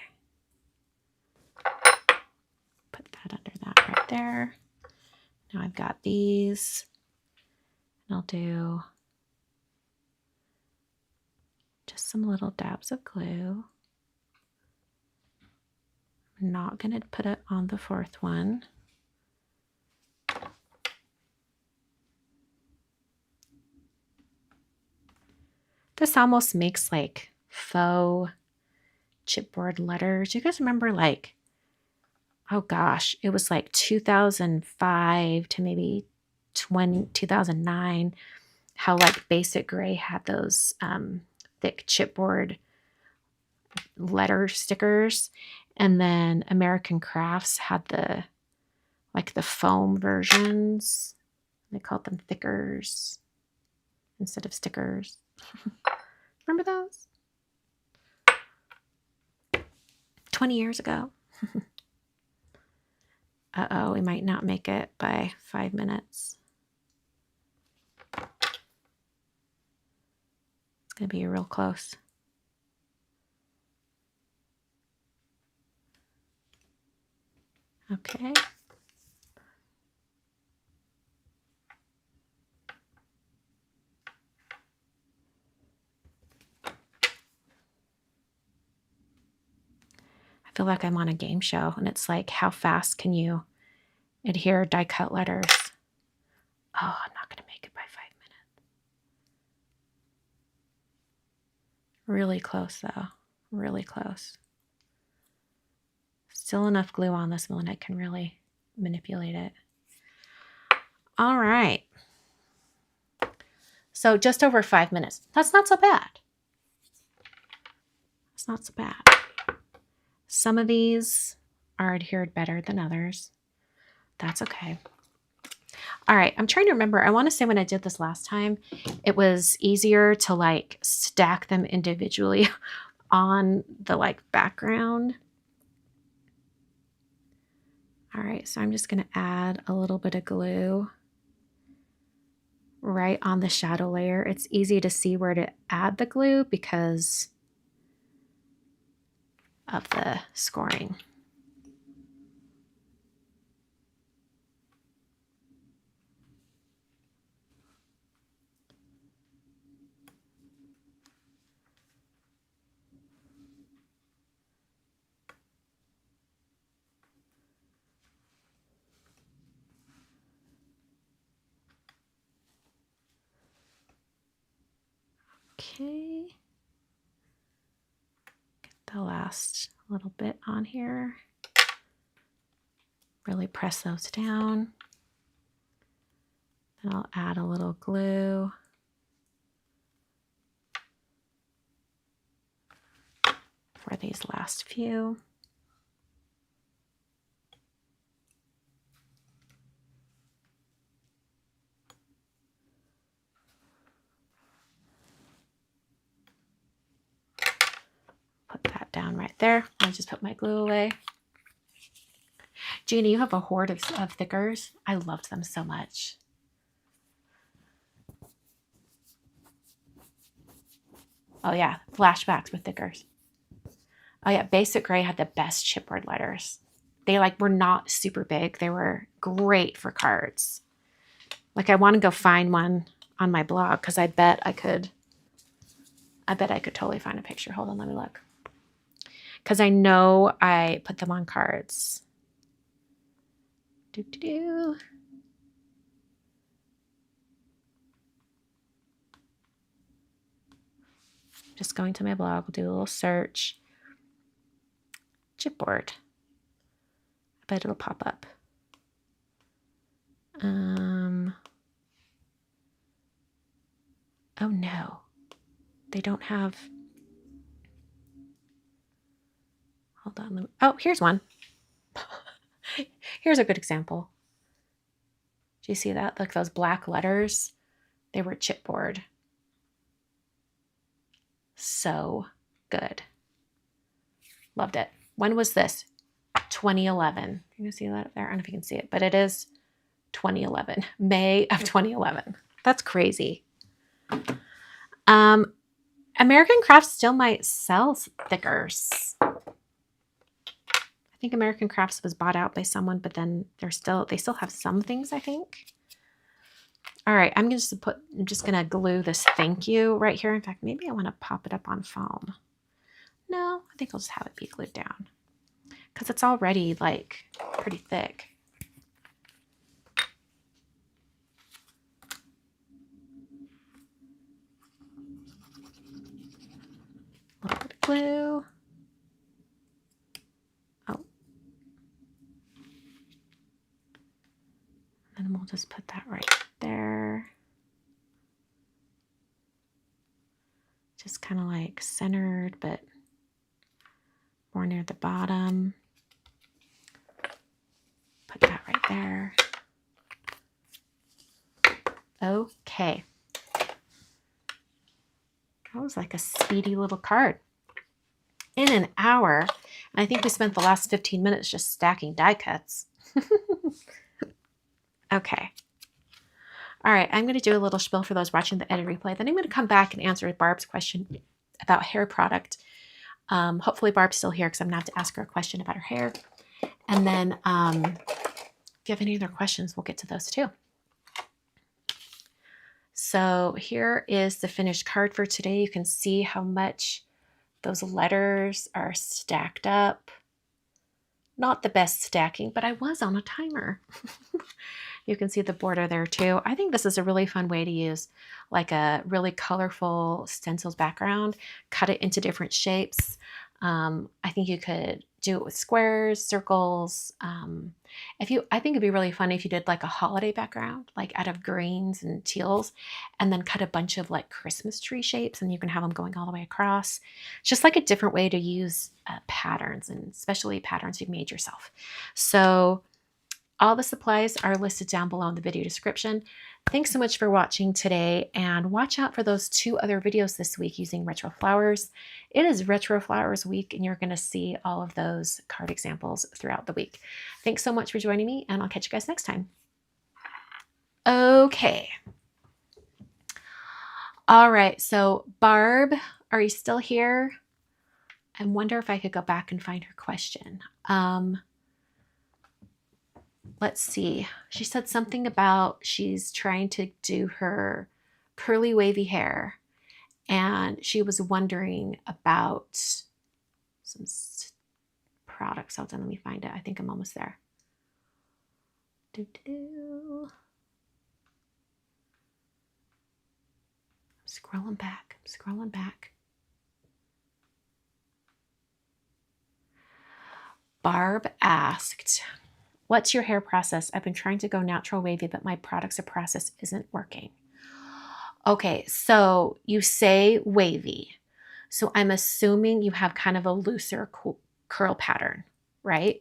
Put that under that right there. Now I've got these. And I'll do just some little dabs of glue. I'm not going to put it on the 4th one. This almost makes like faux chipboard letters. You guys remember like, oh gosh, it was like 2005 to maybe 2009, how like Basic Gray had those thick chipboard letter stickers. And then American Crafts had the like the foam versions. They called them thickers instead of stickers. Remember those? 20 years ago. Uh-oh, we might not make it by 5 minutes. It's going to be real close. Okay. I feel like I'm on a game show, and it's like, how fast can you adhere die cut letters? Oh, I'm not going to make it by 5 minutes. Really close, though. Really close. Still enough glue on this one I can really manipulate it. All right. So just over 5 minutes. That's not so bad. It's not so bad. Some of these are adhered better than others. That's okay. All right, I'm trying to remember. I want to say when I did this last time, it was easier to like stack them individually on the like background. All right, so I'm just going to add a little bit of glue right on the shadow layer. It's easy to see where to add the glue because of the scoring. Okay. Get the last little bit on here. Really press those down. Then I'll add a little glue. For these last few. Put that down right there. I'll just put my glue away. Gina, you have a hoard of thickers. I loved them so much. Oh yeah, flashbacks with thickers. Oh yeah, Basic Gray had the best chipboard letters. They like were not super big. They were great for cards. Like I want to go find one on my blog because I bet I could totally find a picture. Hold on, let me look. Because I know I put them on cards. Doo-doo-doo. Just going to my blog, we'll do a little search. Chipboard. I bet it'll pop up. Oh no, they don't have. Hold on. Oh, here's one. Here's a good example. Do you see that? Like those black letters, they were chipboard. So good. Loved it. When was this? 2011. You can see that up there? I don't know if you can see it, but it is 2011. May of 2011. That's crazy. American Crafts still might sell thickers. I think American Crafts was bought out by someone, but then they still have some things, I think. All right, I'm just gonna glue this thank you right here. In fact, maybe I want to pop it up on foam. No, I think I'll just have it be glued down because it's already like pretty thick. A little bit of glue. Oh. And we'll just put that right there. Just kind of like centered, but more near the bottom. Put that right there. Okay. That was like a speedy little card. In an hour. And I think we spent the last 15 minutes just stacking die cuts. Okay. All right, I'm going to do a little spiel for those watching the edit replay. Then I'm going to come back and answer Barb's question about hair product. Hopefully Barb's still here because I'm going to have to ask her a question about her hair. And then if you have any other questions, we'll get to those too. So here is the finished card for today. You can see how much those letters are stacked up. Not the best stacking, but I was on a timer. You can see the border there too. I think this is a really fun way to use like a really colorful stencils background, cut it into different shapes. I think you could do it with squares, circles. I think it'd be really fun if you did like a holiday background, like out of greens and teals, and then cut a bunch of like Christmas tree shapes, and you can have them going all the way across. It's just like a different way to use patterns, and especially patterns you've made yourself. So all the supplies are listed down below in the video description. Thanks so much for watching today, and watch out for those 2 other videos this week using retro flowers. It is Retro Flowers Week, and you're going to see all of those card examples throughout the week. Thanks so much for joining me, and I'll catch you guys next time. Okay. All right, so Barb, are you still here? I wonder if I could go back and find her question. Let's see. She said something about she's trying to do her curly wavy hair, and she was wondering about some products. Hold on, let me find it. I think I'm almost there. I'm scrolling back. I'm scrolling back. Barb asked, what's your hair process? I've been trying to go natural wavy, but my products or process isn't working. Okay, so you say wavy. So I'm assuming you have kind of a looser curl pattern, right?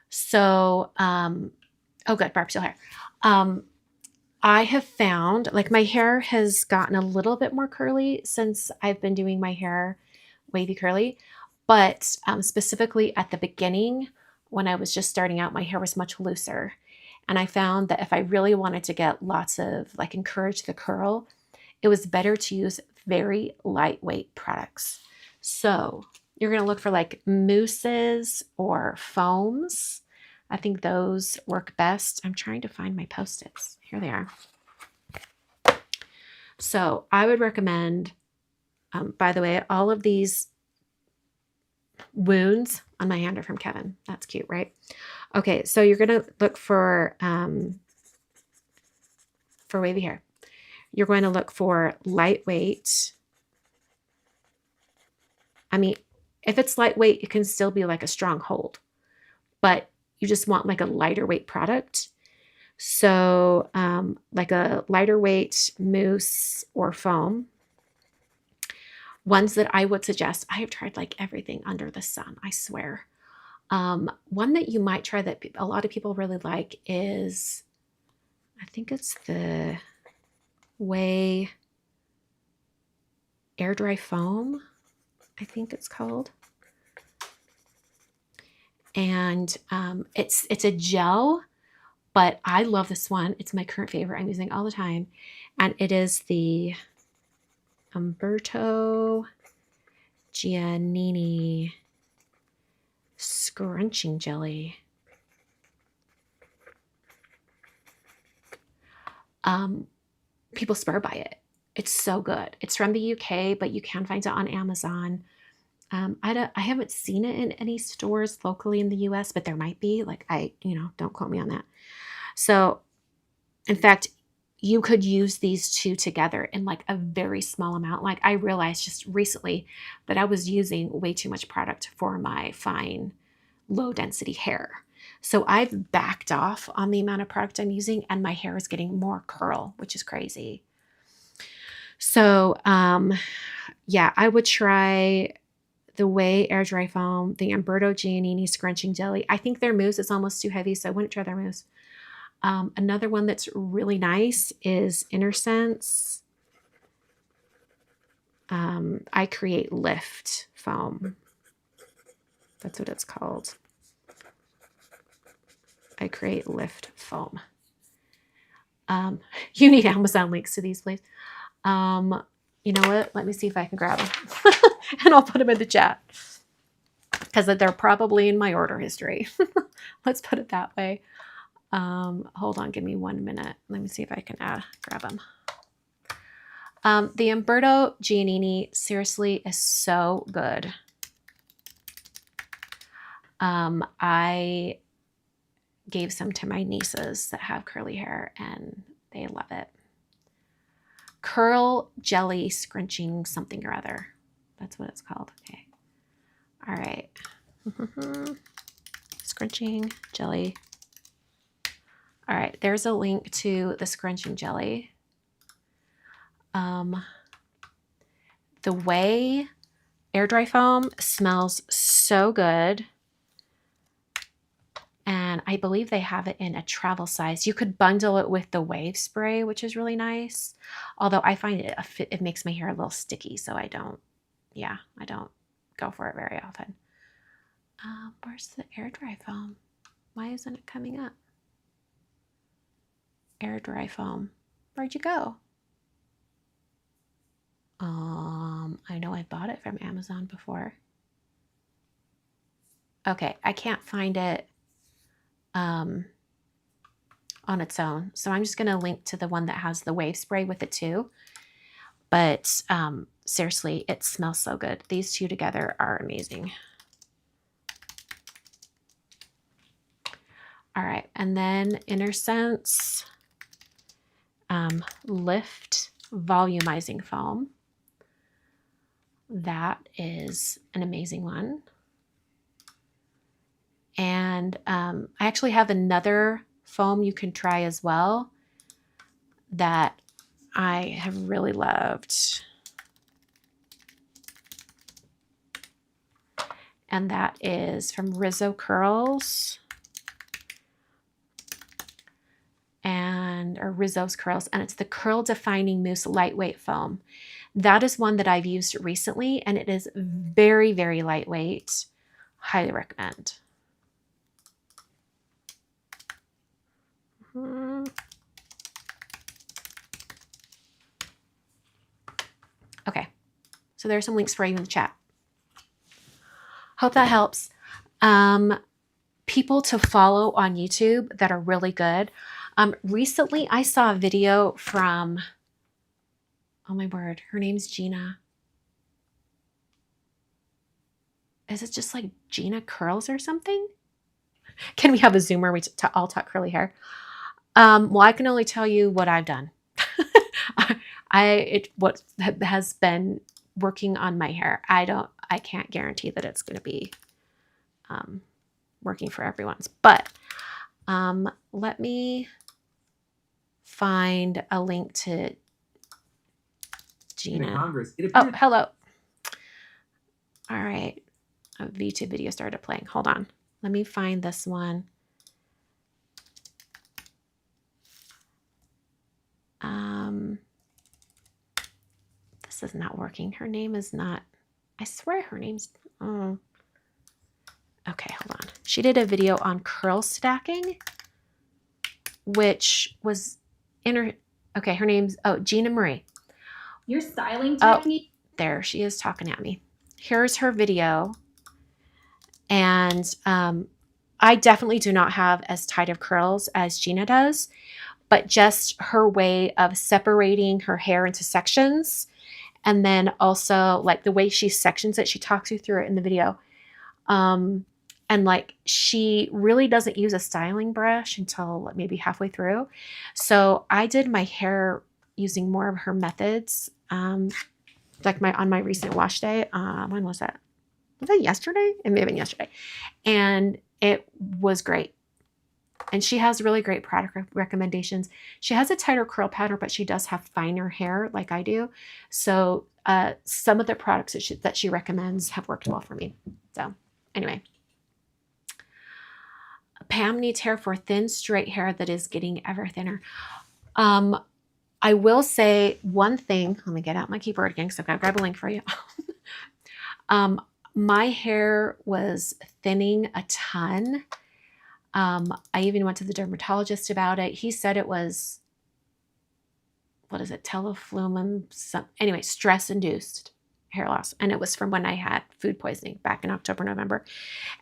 So, oh good, Barb's still here. I have found like my hair has gotten a little bit more curly since I've been doing my hair wavy curly, but specifically at the beginning, when I was just starting out, my hair was much looser. And I found that if I really wanted to get lots of, like, encourage the curl, it was better to use very lightweight products. So you're going to look for like mousses or foams. I think those work best. I'm trying to find my Post-its. Here they are. So I would recommend, by the way, all of these wounds on my hand are from Kevin. That's cute, right? Okay, so you're going to look for wavy hair. You're going to look for lightweight. I mean, if it's lightweight, it can still be like a strong hold, but you just want like a lighter weight product. So like a lighter weight mousse or foam. Ones that I would suggest, I have tried like everything under the sun, I swear. One that you might try that a lot of people really like is, I think it's the Way Air Dry Foam, I think it's called. And it's a gel, but I love this one. It's my current favorite. I'm using it all the time. And it is the Umberto Giannini Scrunching Jelly. People swear by it. It's so good. It's from the UK, but you can find it on Amazon. I haven't seen it in any stores locally in the US, but there might be. Like, don't quote me on that. So, in fact, you could use these 2 together in like a very small amount. Like, I realized just recently that I was using way too much product for my fine, low density hair. So I've backed off on the amount of product I'm using, and my hair is getting more curl, which is crazy. So, yeah, I would try the Way Air Dry Foam, the Umberto Giannini Scrunching Jelly. I think their mousse is almost too heavy, so I wouldn't try their mousse. Another one that's really nice is InnerSense. I Create Lift Foam. That's what it's called. I create lift foam. You need Amazon links to these, please. You know what? Let me see if I can grab them. And I'll put them in the chat. Because they're probably in my order history. Let's put it that way. Hold on, give me 1 minute. Let me see if I can grab them. The Umberto Giannini seriously is so good. I gave some to my nieces that have curly hair and they love it. Curl Jelly Scrunching something or other. That's what it's called. Okay. All right. Scrunching jelly. All right. There's a link to the scrunching jelly. The Way air dry foam smells so good. And I believe they have it in a travel size. You could bundle it with the Wave spray, which is really nice. Although I find it makes my hair a little sticky, so I don't go for it very often. Where's the air dry foam? Why isn't it coming up? Air dry foam. Where'd you go? I know I bought it from Amazon before. Okay, I can't find it on its own. So I'm just going to link to the one that has the Wave spray with it too. But seriously, it smells so good. These two together are amazing. All right, and then Inner Sense Lift Volumizing Foam. That is an amazing one. And I actually have another foam you can try as well that I have really loved. And that is from Rizzo Curls. Or Rizzo's Curls, and it's the Curl Defining Mousse Lightweight Foam. That is one that I've used recently, and it is very, very lightweight. Highly recommend. Okay, so there's some links for you in the chat. Hope that helps. People to follow on YouTube that are really good. Recently, I saw a video from, oh my word, her name's Gina. Is it just like Gina Curls or something? Can we have a Zoom where we all talk curly hair? Well, I can only tell you what I've done. What has been working on my hair. I can't guarantee that it's going to be working for everyone's, but let me find a link to Gina. Oh, hello. All right. A YouTube video started playing. Hold on. Let me find this one. This is not working. Her name is not, I swear her name's, oh. Okay, hold on. She did a video on curl stacking, which was okay, her name's, Gina Marie. Your styling technique? Oh, there, she is talking at me. Here's her video. And I definitely do not have as tight of curls as Gina does, but just her way of separating her hair into sections. And then also like the way she sections it, she talks you through it in the video. And like, she really doesn't use a styling brush until maybe halfway through. So I did my hair using more of her methods. Like on my recent wash day. When was that? Was that yesterday? It may have been yesterday. And it was great. And she has really great product recommendations. She has a tighter curl pattern, but she does have finer hair like I do. So some of the products that she recommends have worked well for me. So anyway. Pam needs hair for thin, straight hair that is getting ever thinner. I will say one thing. Let me get out my keyboard again because I've got to grab a link for you. My hair was thinning a ton. I even went to the dermatologist about it. He said it was, what is it, teleflumen, anyway, stress-induced hair loss. And it was from when I had food poisoning back in October, November.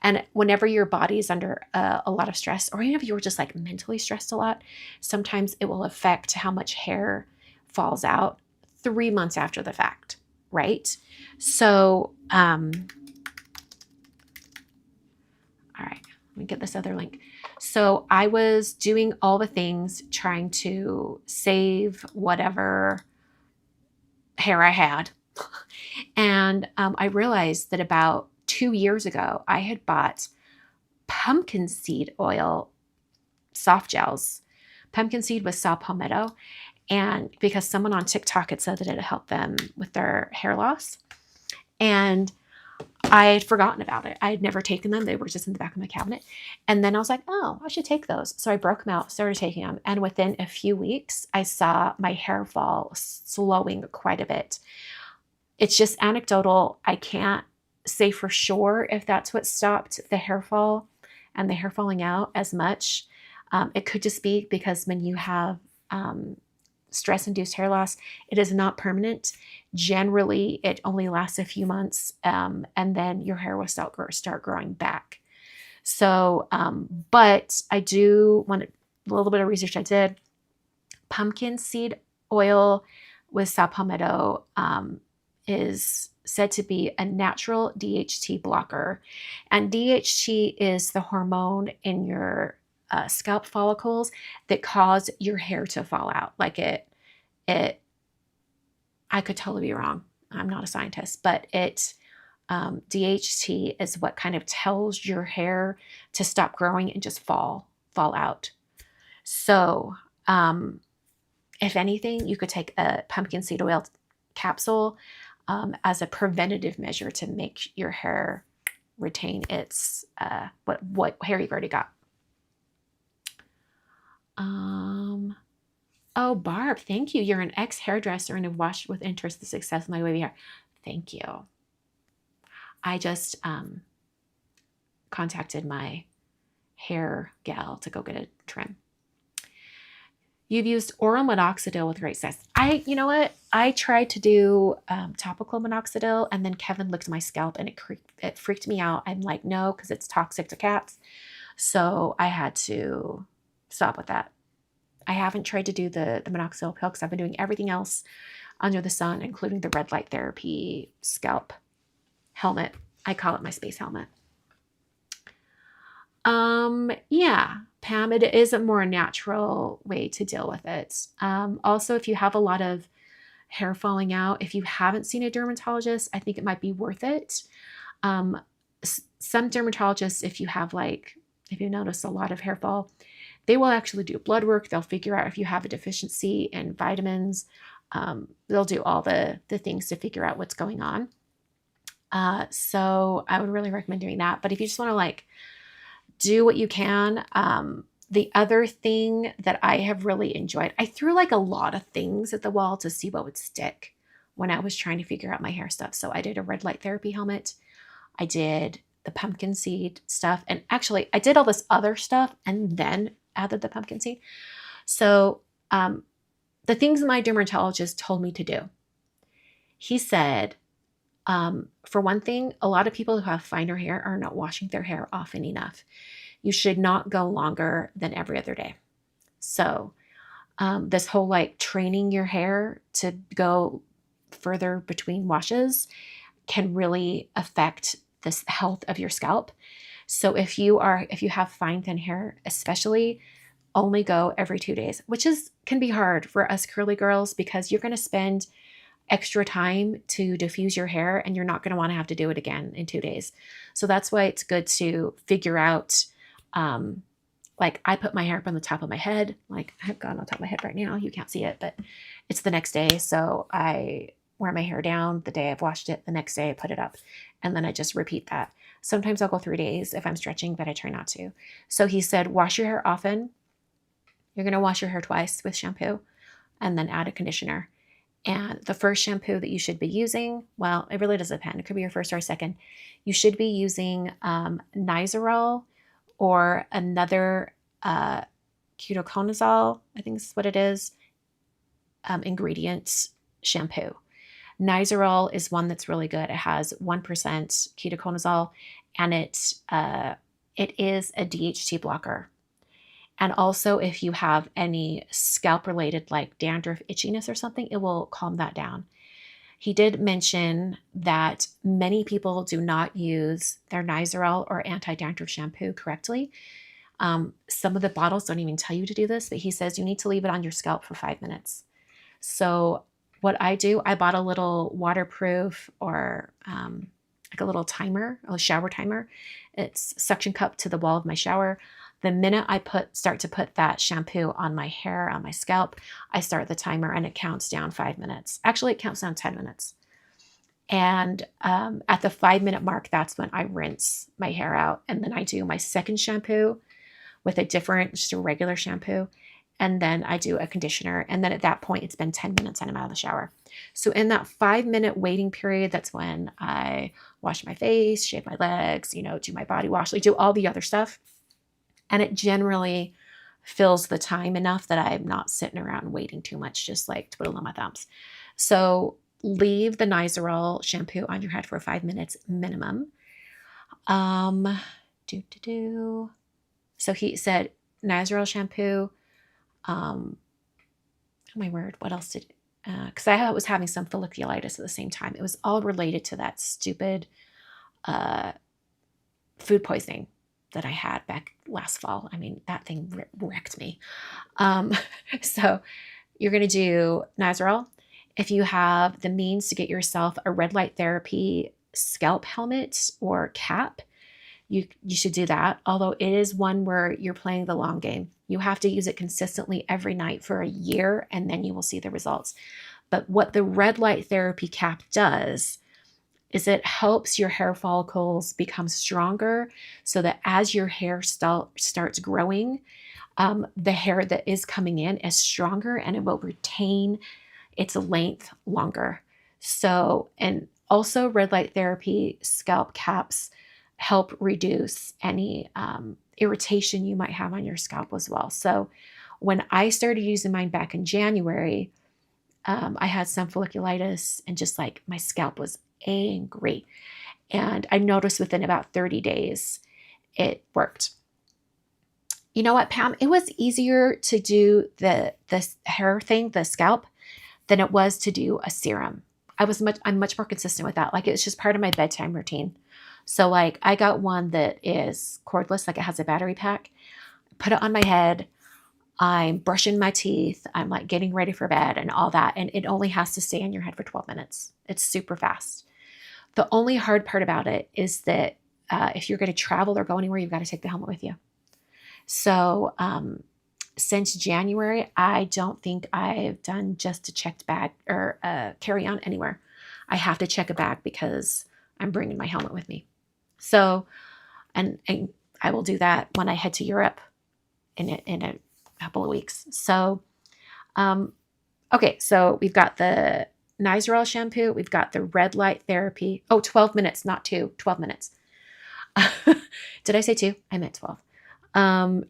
And whenever your body is under a lot of stress, or even if you were just like mentally stressed a lot, sometimes it will affect how much hair falls out 3 months after the fact, right? So, all right, let me get this other link. So I was doing all the things, trying to save whatever hair I had. And I realized that about 2 years ago, I had bought pumpkin seed oil soft gels. Pumpkin seed with saw palmetto. And because someone on TikTok had said that it helped them with their hair loss. And I had forgotten about it. I had never taken them. They were just in the back of my cabinet. And then I was like, oh, I should take those. So I broke them out, started taking them. And within a few weeks, I saw my hair fall slowing quite a bit. It's just anecdotal. I can't say for sure if that's what stopped the hair fall and the hair falling out as much. It could just be because when you have stress-induced hair loss, it is not permanent. Generally, it only lasts a few months, and then your hair will start growing back. So, but I do want a little bit of research I did. Pumpkin seed oil with saw palmetto is said to be a natural DHT blocker. And DHT is the hormone in your scalp follicles that cause your hair to fall out. Like I could totally be wrong. I'm not a scientist, but DHT is what kind of tells your hair to stop growing and just fall out. So, if anything, you could take a pumpkin seed oil capsule as a preventative measure to make your hair retain its what hair you've already got. Oh, Barb, thank you. You're an ex-hairdresser and have watched with interest the success of my wavy hair. Thank you. I just contacted my hair gal to go get a trim. You've used oral minoxidil with great success. You know what? I tried to do topical minoxidil, and then Kevin licked my scalp, and it freaked me out. I'm like, no, because it's toxic to cats. So I had to stop with that. I haven't tried to do the minoxidil pill because I've been doing everything else under the sun, including the red light therapy scalp helmet. I call it my space helmet. Yeah, Pam, it is a more natural way to deal with it. Also, if you have a lot of hair falling out, if you haven't seen a dermatologist, I think it might be worth it. Some dermatologists, if you notice a lot of hair fall, they will actually do blood work. They'll figure out if you have a deficiency in vitamins. They'll do all the things to figure out what's going on. So I would really recommend doing that. But if you just want to do what you can. The other thing that I have really enjoyed, I threw a lot of things at the wall to see what would stick when I was trying to figure out my hair stuff. So I did a red light therapy helmet. I did the pumpkin seed stuff. And actually I did all this other stuff and then added the pumpkin seed. So the things my dermatologist told me to do, he said, for one thing, a lot of people who have finer hair are not washing their hair often enough. You should not go longer than every other day. So this whole training your hair to go further between washes can really affect the health of your scalp. So if you have fine, thin hair, especially, only go every 2 days, which can be hard for us curly girls because you're going to spend extra time to diffuse your hair and you're not going to want to have to do it again in 2 days. So that's why it's good to figure out, I put my hair up on the top of my head. I've got it on top of my head right now. You can't see it, but it's the next day. So I wear my hair down the day I've washed it. The next day I put it up and then I just repeat that. Sometimes I'll go 3 days if I'm stretching, but I try not to. So he said, wash your hair often. You're going to wash your hair twice with shampoo and then add a conditioner. And the first shampoo that you should be using, well, it really does depend. It could be your first or second. You should be using Nizoral or another ketoconazole, I think this is what it is, ingredients shampoo. Nizoral is one that's really good. It has 1% ketoconazole, and it is a DHT blocker. And also, if you have any scalp-related like dandruff, itchiness or something, it will calm that down. He did mention that many people do not use their Nizoral or anti-dandruff shampoo correctly. Some of the bottles don't even tell you to do this, but he says you need to leave it on your scalp for 5 minutes. So what I do, I bought a little waterproof or like a little timer, a shower timer. It's suction cup to the wall of my shower. The minute I start to put that shampoo on my hair, on my scalp, I start the timer and it counts down 5 minutes. Actually, it counts down 10 minutes. And at the 5-minute mark, that's when I rinse my hair out. And then I do my second shampoo with just a regular shampoo. And then I do a conditioner. And then at that point, it's been 10 minutes and I'm out of the shower. So in that 5-minute waiting period, that's when I wash my face, shave my legs, do my body wash, do all the other stuff. And it generally fills the time enough that I'm not sitting around waiting too much, just like twiddling my thumbs. So leave the Nizoral shampoo on your head for 5 minutes minimum. So he said Nizoral shampoo. Oh my word, what else did, because I was having some folliculitis at the same time. It was all related to that stupid food poisoning that I had back last fall. I mean, that thing wrecked me. So you're going to do Nizoral. If you have the means to get yourself a red light therapy scalp helmet or cap, you should do that. Although it is one where you're playing the long game. You have to use it consistently every night for a year, and then you will see the results. But what the red light therapy cap does is it helps your hair follicles become stronger so that as your hair starts growing, the hair that is coming in is stronger and it will retain its length longer. So, and also red light therapy scalp caps help reduce any irritation you might have on your scalp as well. So when I started using mine back in January, I had some folliculitis and just like my scalp was angry. And I noticed within about 30 days, it worked. You know what, Pam? It was easier to do the hair thing, the scalp, than it was to do a serum. I'm much more consistent with that. Like it's just part of my bedtime routine. So like I got one that is cordless, like it has a battery pack. Put it on my head. I'm brushing my teeth. I'm like getting ready for bed and all that. And it only has to stay in your head for 12 minutes. It's super fast. The only hard part about it is that if you're going to travel or go anywhere, you've got to take the helmet with you. So since January, I don't think I've done just a checked bag or carry-on anywhere. I have to check a bag because I'm bringing my helmet with me. So, and I will do that when I head to Europe in a couple of weeks. So, okay, so we've got the Nizoral shampoo. We've got the red light therapy. Oh, 12 minutes, not 2, 12 minutes. Did I say 2? I meant 12.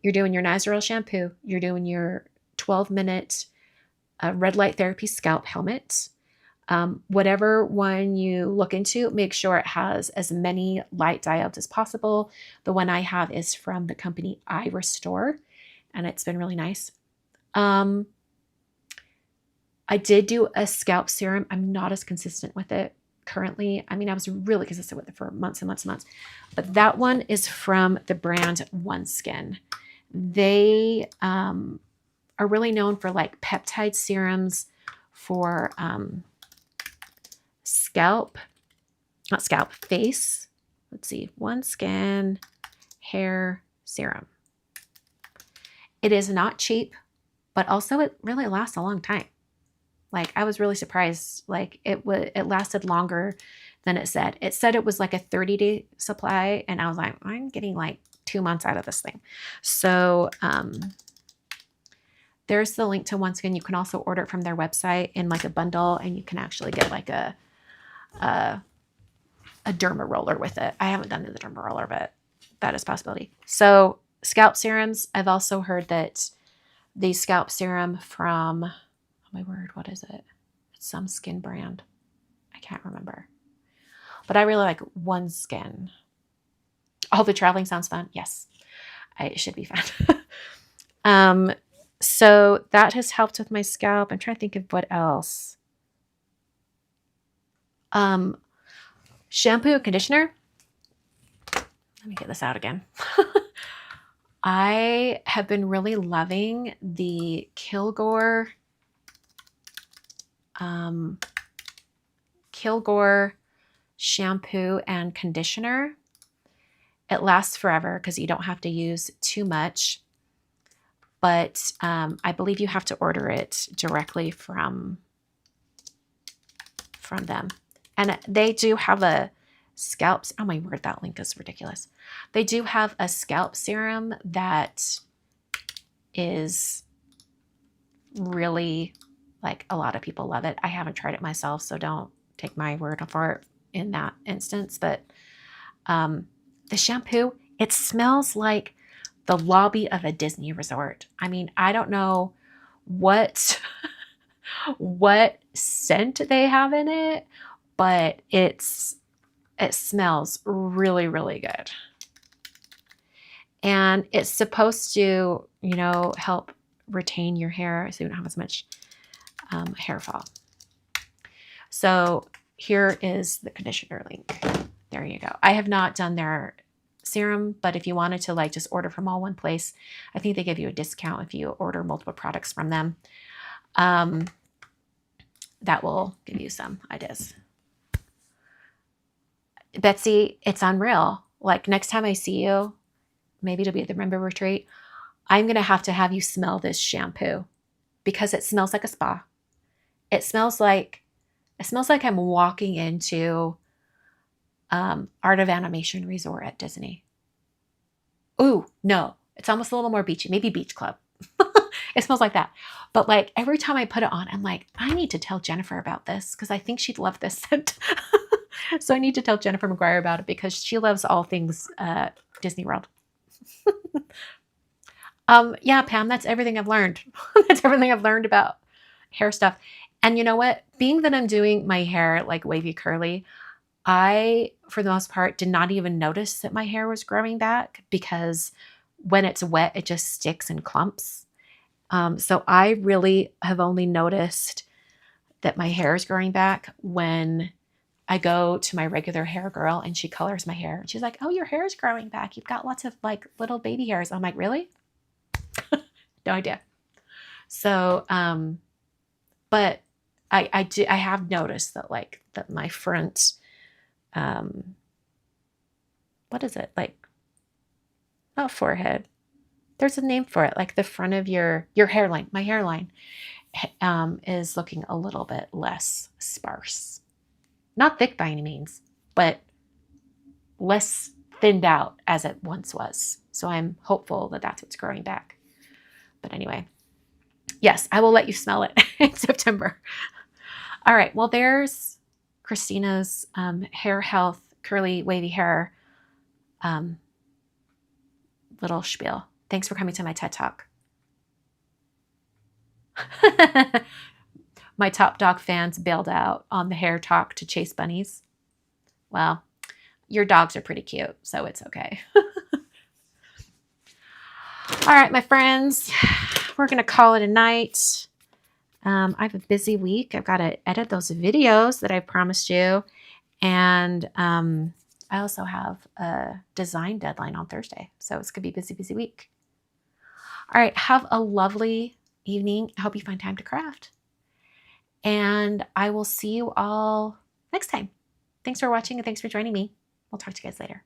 You're doing your Nizoral shampoo. You're doing your 12-minute red light therapy scalp helmet. Whatever one you look into, make sure it has as many light diodes as possible. The one I have is from the company iRestore, and it's been really nice. I did do a scalp serum. I'm not as consistent with it currently. I mean, I was really consistent with it for months and months and months. But that one is from the brand OneSkin. They are really known for like peptide serums for face. Let's see, OneSkin hair serum. It is not cheap, but also it really lasts a long time. Like I was really surprised. Like it lasted longer than it said. It said it was like a 30-day supply, and I was like, I'm getting like 2 months out of this thing. So there's the link to OneSkin. You can also order it from their website in like a bundle, and you can actually get like a derma roller with it. I haven't done the derma roller, but that is a possibility. So scalp serums, I've also heard that the scalp serum from, oh my word, what is it? It's some skin brand. I can't remember. But I really like One Skin. Oh, the traveling sounds fun. Yes, it should be fun. So that has helped with my scalp. I'm trying to think of what else. Shampoo and conditioner. Let me get this out again. I have been really loving the Kilgore shampoo and conditioner. It lasts forever because you don't have to use too much, but I believe you have to order it directly from them. And they do have a scalp, oh my word, that link is ridiculous. They do have a scalp serum that is really, like, a lot of people love it. I haven't tried it myself, so don't take my word for it in that instance. But the shampoo, it smells like the lobby of a Disney resort. I mean, I don't know what what scent they have in it, but it smells really, really good. And it's supposed to, you know, help retain your hair so you don't have as much hair fall. So here is the conditioner link. There you go. I have not done their serum, but if you wanted to, like, just order from all one place, I think they give you a discount if you order multiple products from them. That will give you some ideas. Betsy, it's unreal. Like, next time I see you, maybe it'll be at the Remember Retreat, I'm going to have you smell this shampoo because it smells like a spa. It smells like I'm walking into Art of Animation Resort at Disney. Ooh, no, it's almost a little more beachy, maybe Beach Club. It smells like that. But like every time I put it on, I'm like, I need to tell Jennifer about this because I think she'd love this scent. So I need to tell Jennifer McGuire about it because she loves all things Disney World. Yeah, Pam, that's everything I've learned. That's everything I've learned about hair stuff. And you know what? Being that I'm doing my hair like wavy curly, I, for the most part, did not even notice that my hair was growing back because when it's wet, it just sticks and clumps. So I really have only noticed that my hair is growing back when I go to my regular hair girl and she colors my hair. She's like, oh, your hair is growing back. You've got lots of like little baby hairs. I'm like, really? No idea. So, but I have noticed that like that my front, what is it? Like, not forehead. There's a name for it. Like the front of your hairline, my hairline, is looking a little bit less sparse. Not thick by any means, but less thinned out as it once was. So I'm hopeful that that's what's growing back. But anyway, yes, I will let you smell it in September. All right, well, there's Christina's hair health, curly, wavy hair little spiel. Thanks for coming to my TED Talk. My Top Dog fans bailed out on the hair talk to chase bunnies. Well, your dogs are pretty cute, so it's okay. All right, my friends, we're going to call it a night. I have a busy week. I've got to edit those videos that I promised you. And I also have a design deadline on Thursday. So it's going to be a busy, busy week. All right, have a lovely evening. I hope you find time to craft. And I will see you all next time. Thanks for watching and thanks for joining me. We'll talk to you guys later.